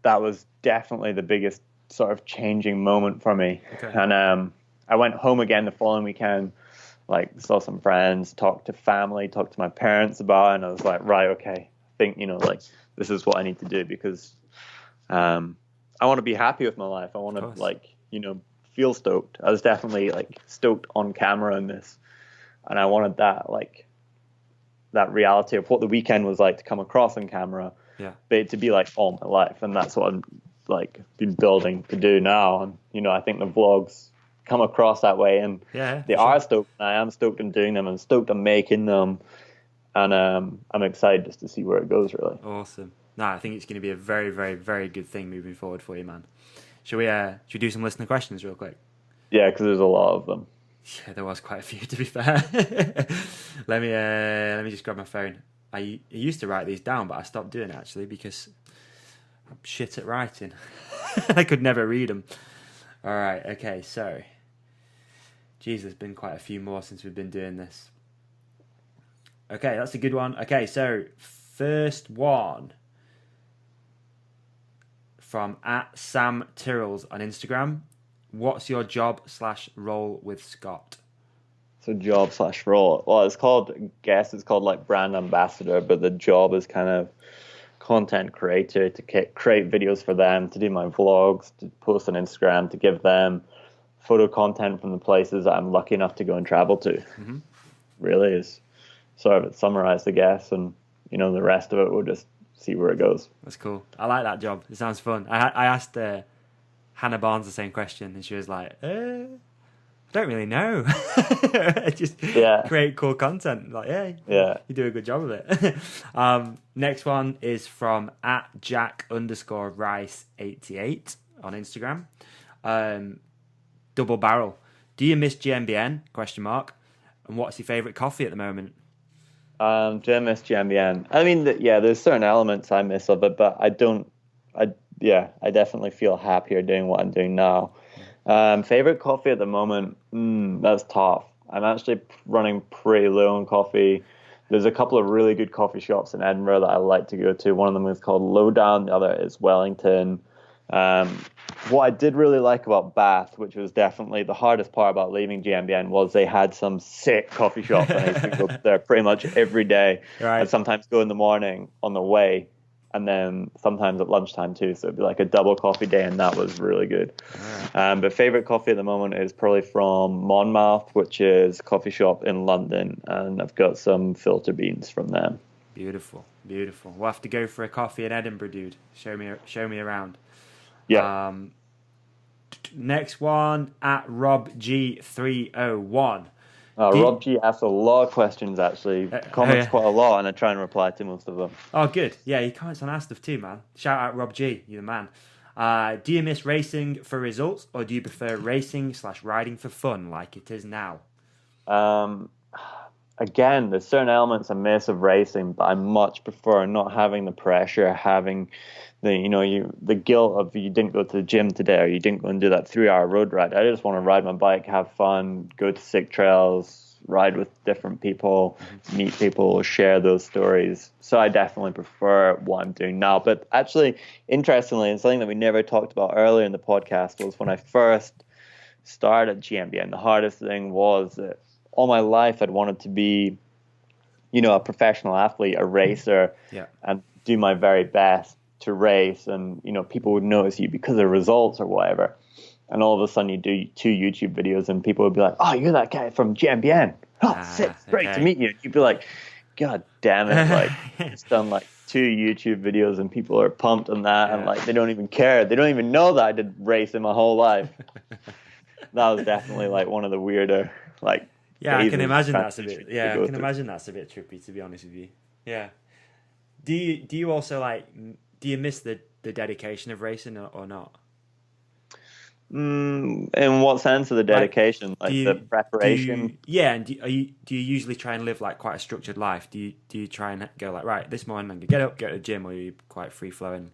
that was definitely the biggest sort of changing moment for me.
Okay.
And I went home again the following weekend, like saw some friends, talked to family, talked to my parents about it, and I was like, right, okay, I think, like this is what I need to do because I want to be happy with my life. I want to feel stoked. I was definitely like stoked on camera in this, and I wanted that reality of what the weekend was like to come across on camera, but it to be like all my life, and that's what I'm like been building to do now. And I think the vlogs come across that way, and they are stoked. I am stoked in doing them and stoked on making them, and I'm excited just to see where it goes. Really
awesome. No, I think it's going to be a very, very, very good thing moving forward for you, man. Should we do some listener questions real quick?
Yeah, because there's a lot of them.
Yeah, there was quite a few, to be fair. let me just grab my phone. I used to write these down, but I stopped doing it actually because I'm shit at writing. I could never read them. All right, okay, so geez, there's been quite a few more since we've been doing this. Okay, that's a good one. Okay, so first one from @SamTyrrells on Instagram. What's your job/role with Scott?
So job/role. Well, it's called like brand ambassador, but the job is kind of content creator, to create videos for them, to do my vlogs, to post on Instagram, to give them photo content from the places that I'm lucky enough to go and travel to. Mm-hmm. Really is sort of summarized, I guess, and the rest of it we'll just see where it goes.
That's cool. I like that job. It sounds fun. I asked Hannah Barnes the same question, and she was like, I don't really know. Just create cool content. Like, you do a good job of it. Next one is from @Jack_Rice88 on Instagram. Double barrel. Do you miss GMBN? ? And what's your favourite coffee at the moment?
Do I miss GMBN? I mean, there's certain elements I miss of it, but I definitely feel happier doing what I'm doing now. Favorite coffee at the moment? That's tough. I'm actually running pretty low on coffee. There's a couple of really good coffee shops in Edinburgh that I like to go to. One of them is called Lowdown. The other is Wellington. What I did really like about Bath, which was definitely the hardest part about leaving GMBN, was they had some sick coffee shops. And I used to go there pretty much every day.
Right.
I'd sometimes go in the morning on the way, and then sometimes at lunchtime too. So it'd be like a double coffee day, and that was really good. Right. But favorite coffee at the moment is probably from Monmouth, which is a coffee shop in London, and I've got some filter beans from them.
Beautiful. We'll have to go for a coffee in Edinburgh, dude. Show me around.
Yeah.
Next one @RobG301.
Rob G asks a lot of questions, actually. Comments quite a lot, and I try and reply to most of them.
Oh, good. Yeah, he comments on our stuff too, man. Shout out Rob G, you're the man. Do you miss racing for results, or do you prefer racing/riding for fun like it is now?
Again, there's certain elements I miss of racing, but I much prefer not having the pressure, having the guilt of you didn't go to the gym today, or you didn't go and do that 3-hour road ride. I just want to ride my bike, have fun, go to sick trails, ride with different people, meet people, share those stories. So I definitely prefer what I'm doing now. But actually, interestingly, and something that we never talked about earlier in the podcast was when I first started GMBN, the hardest thing was that all my life I'd wanted to be, a professional athlete, a racer, and do my very best to race, and people would notice you because of results or whatever. And all of a sudden you do 2 YouTube videos and people would be like, oh, you're that guy from GMBN. Oh, sick, great to meet you. And you'd be like, God damn it, like it's done like 2 YouTube videos and people are pumped on that, and like they don't even care. They don't even know that I did racing my whole life. That was definitely like one of the weirder like
I can imagine that's a bit trippy, to be honest with you. Yeah. Do you also do you miss the dedication of racing or not?
In what sense of the dedication? Like the preparation?
And do you usually try and live like quite a structured life? Do you try and go like, right, this morning I'm gonna get up, go to the gym, or are you quite free flowing?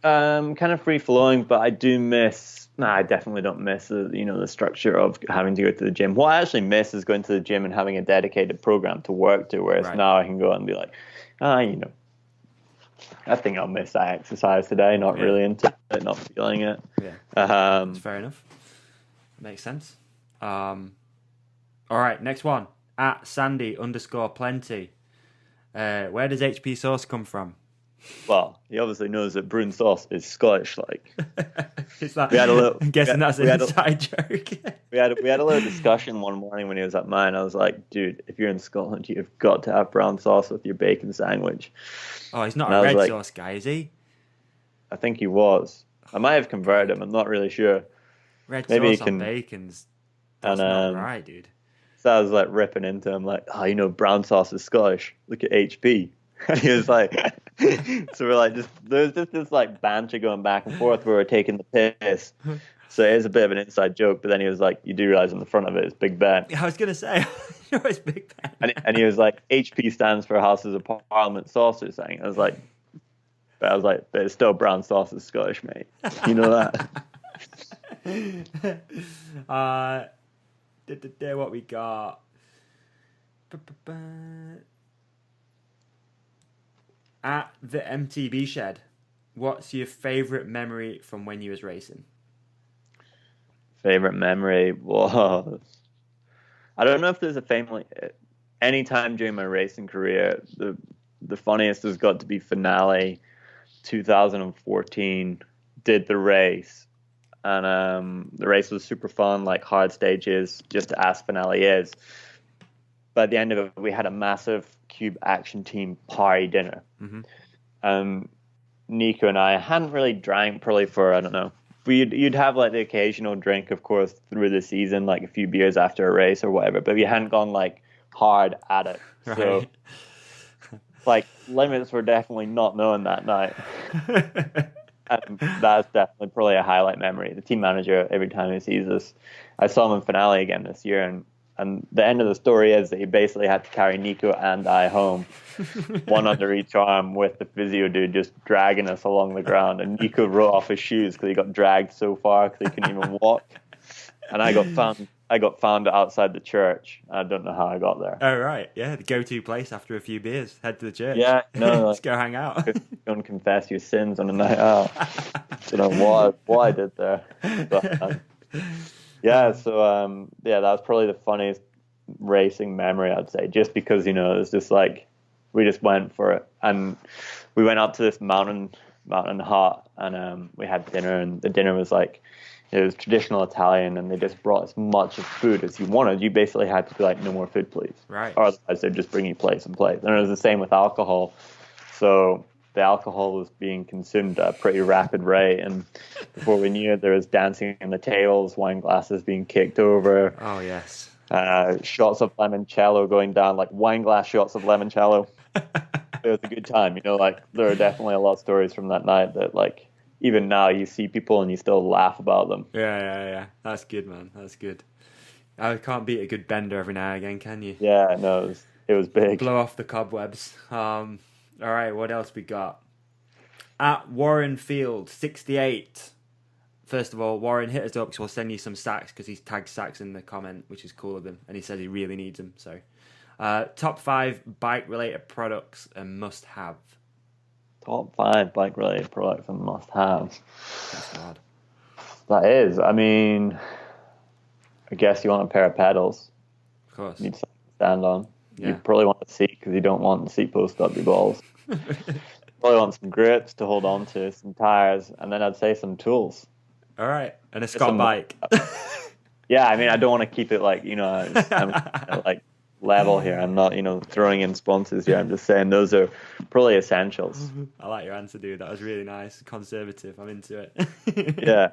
Kind of free flowing, but I do miss. Nah, I definitely don't miss the structure of having to go to the gym. What I actually miss is going to the gym and having a dedicated program to work to. Whereas now I can go out and be like, I think I'll miss that exercise today. Not really into it, not feeling it.
Yeah, that's fair enough. Makes sense. All right, next one at Sandy_plenty. Where does HP sauce come from?
Well, he obviously knows that Bruin sauce is Scottish. Like,
it's like, I'm guessing that's an inside joke.
we had a little discussion one morning when he was at mine. I was like, dude, if you're in Scotland, you've got to have brown sauce with your bacon sandwich.
Oh, he's not a red sauce guy, is he?
I think he was. I might have converted him. I'm not really sure.
Red sauce on bacon's that's not right, dude.
So I was like ripping into him, like, brown sauce is Scottish. Look at HP. And he was like, so we're like, there's just this like banter going back and forth where we're taking the piss. So it is a bit of an inside joke, but then he was like, you do realize on the front of it is Big Ben.
I was going to say, it's Big Ben.
And he was like, HP stands for Houses of Parliament sauce or something. I was like, but it's still brown sauce is Scottish, mate. You know
that? What we got? At the MTB shed, what's your favourite memory from when you was racing?
Favorite memory was, I don't know if there's a family. Any time during my racing career, the funniest has got to be finale 2014. Did the race, and the race was super fun, like hard stages, just as finale is. By the end of it, we had a massive Cube Action Team party dinner. Mm-hmm. Nico and I hadn't really drank probably for, I don't know, you'd have like the occasional drink, of course, through the season, like a few beers after a race or whatever, but we hadn't gone like hard at it. Right. So like limits were definitely not known that night. And that's definitely probably a highlight memory. The team manager, every time he sees us, I saw him in finale again this year, and the end of the story is that he basically had to carry Nico and I home, one under each arm, with the physio dude just dragging us along the ground. And Nico wrote off his shoes because he got dragged so far because he couldn't even walk. And I got found outside the church. I don't know how I got there.
Oh, right. Yeah, the go-to place after a few beers. Head to the church.
Yeah, no.
Let's go hang out.
Go and confess your sins on a night out. Don't know what I did there. But, yeah, so that was probably the funniest racing memory, I'd say, just because, it was just like, we just went for it. And we went up to this mountain hut, and we had dinner, and the dinner was like, it was traditional Italian, and they just brought as much of food as you wanted. You basically had to be like, no more food, please. Right. Or otherwise they'd just bring you plates and plates. And it was the same with alcohol. So the alcohol was being consumed at a pretty rapid rate, and before we knew it, there was dancing on the tables, wine glasses being kicked over.
Oh, yes.
Shots of limoncello going down, like wine glass shots of limoncello. It was a good time, like there are definitely a lot of stories from that night that, like, even now you see people and you still laugh about them.
Yeah. That's good, man. That's good. I can't beat a good bender every now and again, can you?
Yeah, no, it was big.
Blow off the cobwebs. All right, what else we got? At Warren Field 68. First of all, Warren, hit us up because we'll send you some sacks because he's tagged sacks in the comment, which is cool of him, and he says he really needs them. So, top 5 bike-related products and must-have.
Top 5 bike-related products and must-have.
That's hard.
That is. I mean, I guess you want a pair of pedals.
Of course.
You need something to stand on.
Yeah.
You probably want a seat because you don't want the seat post up your balls. Probably want some grips to hold on to, some tires, and then I'd say some tools.
All right, and a Scott bike.
Yeah, I mean, I don't want to keep it like, I'm like level here. I'm not, throwing in sponsors here. I'm just saying those are probably essentials.
I like your answer, dude. That was really nice. Conservative. I'm into it.
Yeah.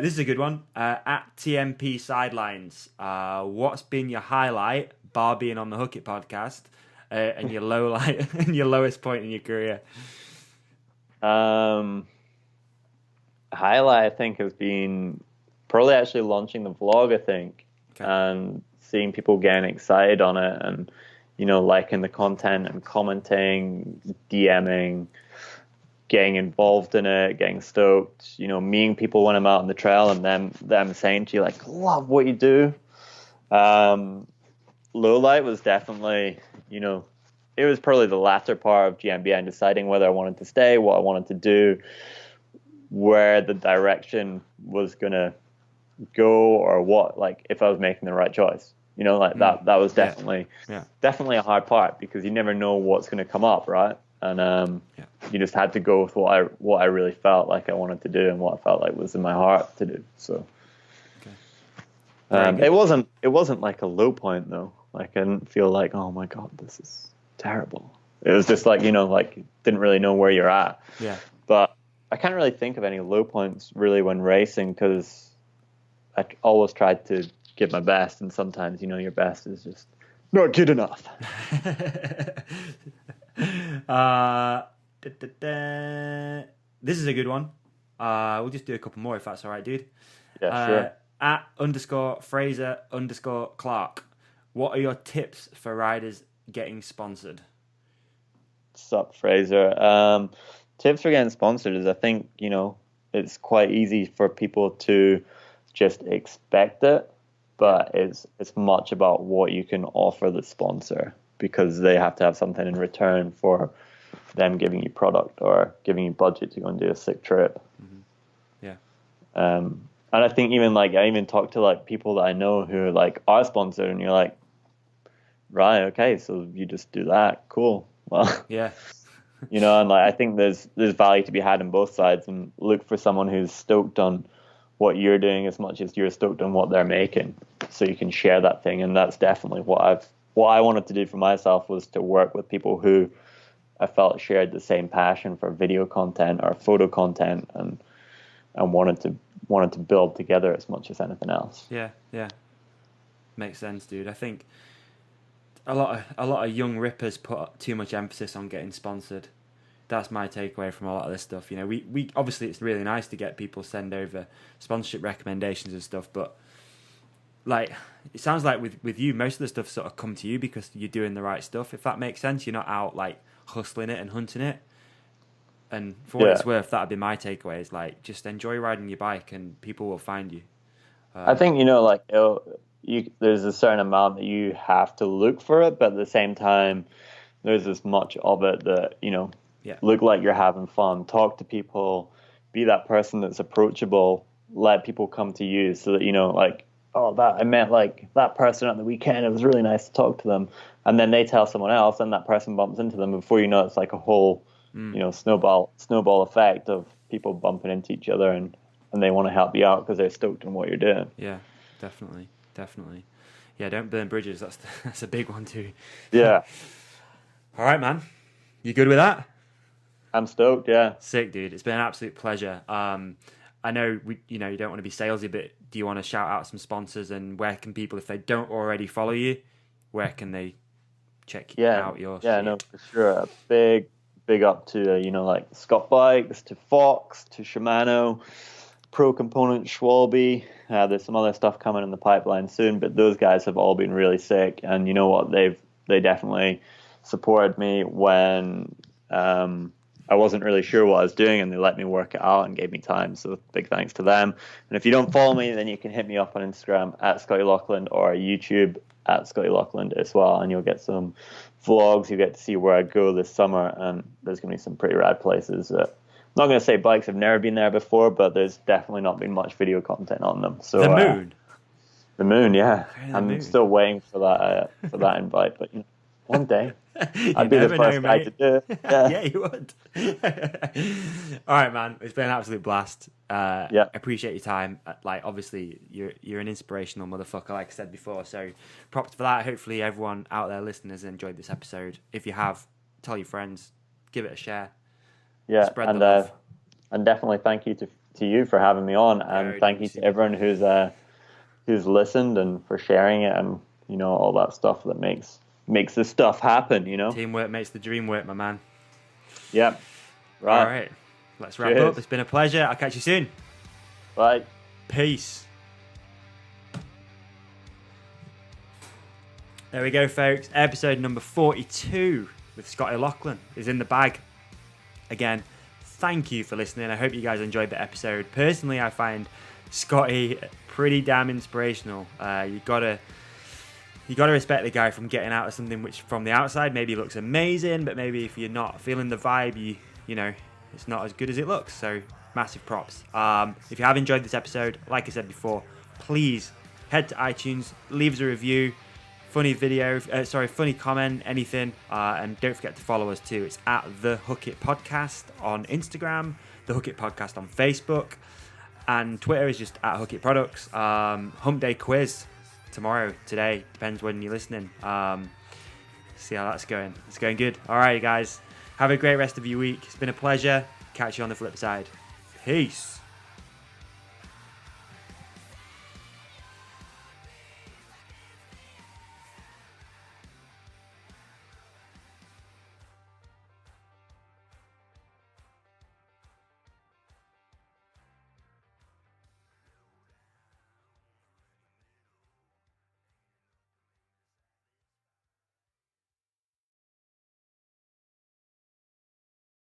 This is a good one. At TMP Sidelines, what's been your highlight, bar being on the Hook It podcast, and your low light and your lowest point in your career?
highlight, I think, has been probably actually launching the vlog, I think, and seeing people getting excited on it and, liking the content and commenting, DMing, getting involved in it, getting stoked, meeting people when I'm out on the trail and them saying to you, like, love what you do. Low light was definitely, it was probably the latter part of GMBN, deciding whether I wanted to stay, what I wanted to do, where the direction was going to go, or what, like, if I was making the right choice. That was definitely a hard part, because you never know what's going to come up, right? And you just had to go with what I really felt like I wanted to do and what I felt like was in my heart to do. So it wasn't like a low point though. Like, I didn't feel like, oh my God, this is terrible. It was just like, didn't really know where you're at.
Yeah.
But I can't really think of any low points really when racing, because I always tried to give my best, and sometimes, your best is just not good enough.
This is a good one. We'll just do a couple more if that's all right, dude.
Yeah, sure.
@_Fraser_Clark. What are your tips for riders getting sponsored?
Sup, Fraser. Tips for getting sponsored is, I think, it's quite easy for people to just expect it, but it's much about what you can offer the sponsor, because they have to have something in return for them giving you product or giving you budget to go and do a sick trip.
Mm-hmm. Yeah.
And I think I even talk to like people that I know who are sponsored, and you're like, right, okay, so you just do that, cool. Well,
yeah.
And I think there's value to be had on both sides, and look for someone who's stoked on what you're doing as much as you're stoked on what they're making, so you can share that thing. And that's definitely what I wanted to do for myself, was to work with people who I felt shared the same passion for video content or photo content, and wanted to build together as much as anything else.
Yeah. Makes sense, dude. I think a lot of young rippers put too much emphasis on getting sponsored. That's my takeaway from a lot of this stuff. We obviously, it's really nice to get people send over sponsorship recommendations and stuff, but like, it sounds like with you, most of the stuff sort of come to you because you're doing the right stuff, if that makes sense. You're not out like hustling it and hunting it. And for what it's worth, that'd be my takeaway, is like, just enjoy riding your bike and people will find you.
I think, there's a certain amount that you have to look for it, but at the same time, there's as much of it that, look like you're having fun, talk to people, be that person that's approachable, let people come to you, so that, I met that person at the weekend, it was really nice to talk to them, and then they tell someone else, and that person bumps into them, and before you know, it's like a whole snowball effect of people bumping into each other, and they want to help you out because they're stoked on what you're doing.
Yeah, definitely. Yeah, don't burn bridges. That's a big one too.
Yeah.
All right, man. You good with that?
I'm stoked. Yeah.
Sick, dude. It's been an absolute pleasure. I know you don't want to be salesy, but do you want to shout out some sponsors, and where can people, if they don't already follow you, where can they check out your shit?
No, for sure. A big up to Scott Bikes, to Fox, to Shimano, Pro Component, Schwalbe. There's some other stuff coming in the pipeline soon, but those guys have all been really sick, and you know what, they definitely supported me when I wasn't really sure what I was doing, and they let me work it out and gave me time, so big thanks to them. And if you don't follow me, then you can hit me up on Instagram @Scotty Laughland or YouTube @Scotty Laughland as well, and you'll get some vlogs. You get to see where I go this summer, and there's going to be some pretty rad places. I'm not going to say bikes have never been there before, but there's definitely not been much video content on them. So the moon, yeah. I'm still waiting for that invite, but one day I'd be the first guy to do it.
Yeah, you would. All right, man. It's been an absolute blast. Appreciate your time. Obviously, you're an inspirational motherfucker, like I said before. So, props for that. Hopefully, everyone out there listening has enjoyed this episode. If you have, tell your friends, give it a share.
Yeah,
spread the love.
And definitely thank you to you for having me on, and thank you to everyone who's listened and for sharing it, and all that stuff that makes this stuff happen.
Teamwork makes the dream work, my man.
Yep. Right.
All right. Let's wrap up. It's been a pleasure. I'll catch you soon.
Bye.
Peace. There we go, folks. Episode number 42 with Scotty Laughland is in the bag. Again, thank you for listening. I hope you guys enjoyed the episode. Personally, I find Scotty pretty damn inspirational. You gotta respect the guy from getting out of something which from the outside maybe looks amazing, but maybe if you're not feeling the vibe, you know, it's not as good as it looks. So massive props. If you have enjoyed this episode, like I said before, please head to iTunes, leave us a review, funny comment, anything, and don't forget to follow us too. It's at The Hook It Podcast on Instagram, The Hook It Podcast on Facebook, and Twitter is just at Hook It Products. Hump Day quiz today, depends when you're listening. See how that's going. It's going good. All right, guys, have a great rest of your week. It's been a pleasure. Catch you on the flip side. Peace.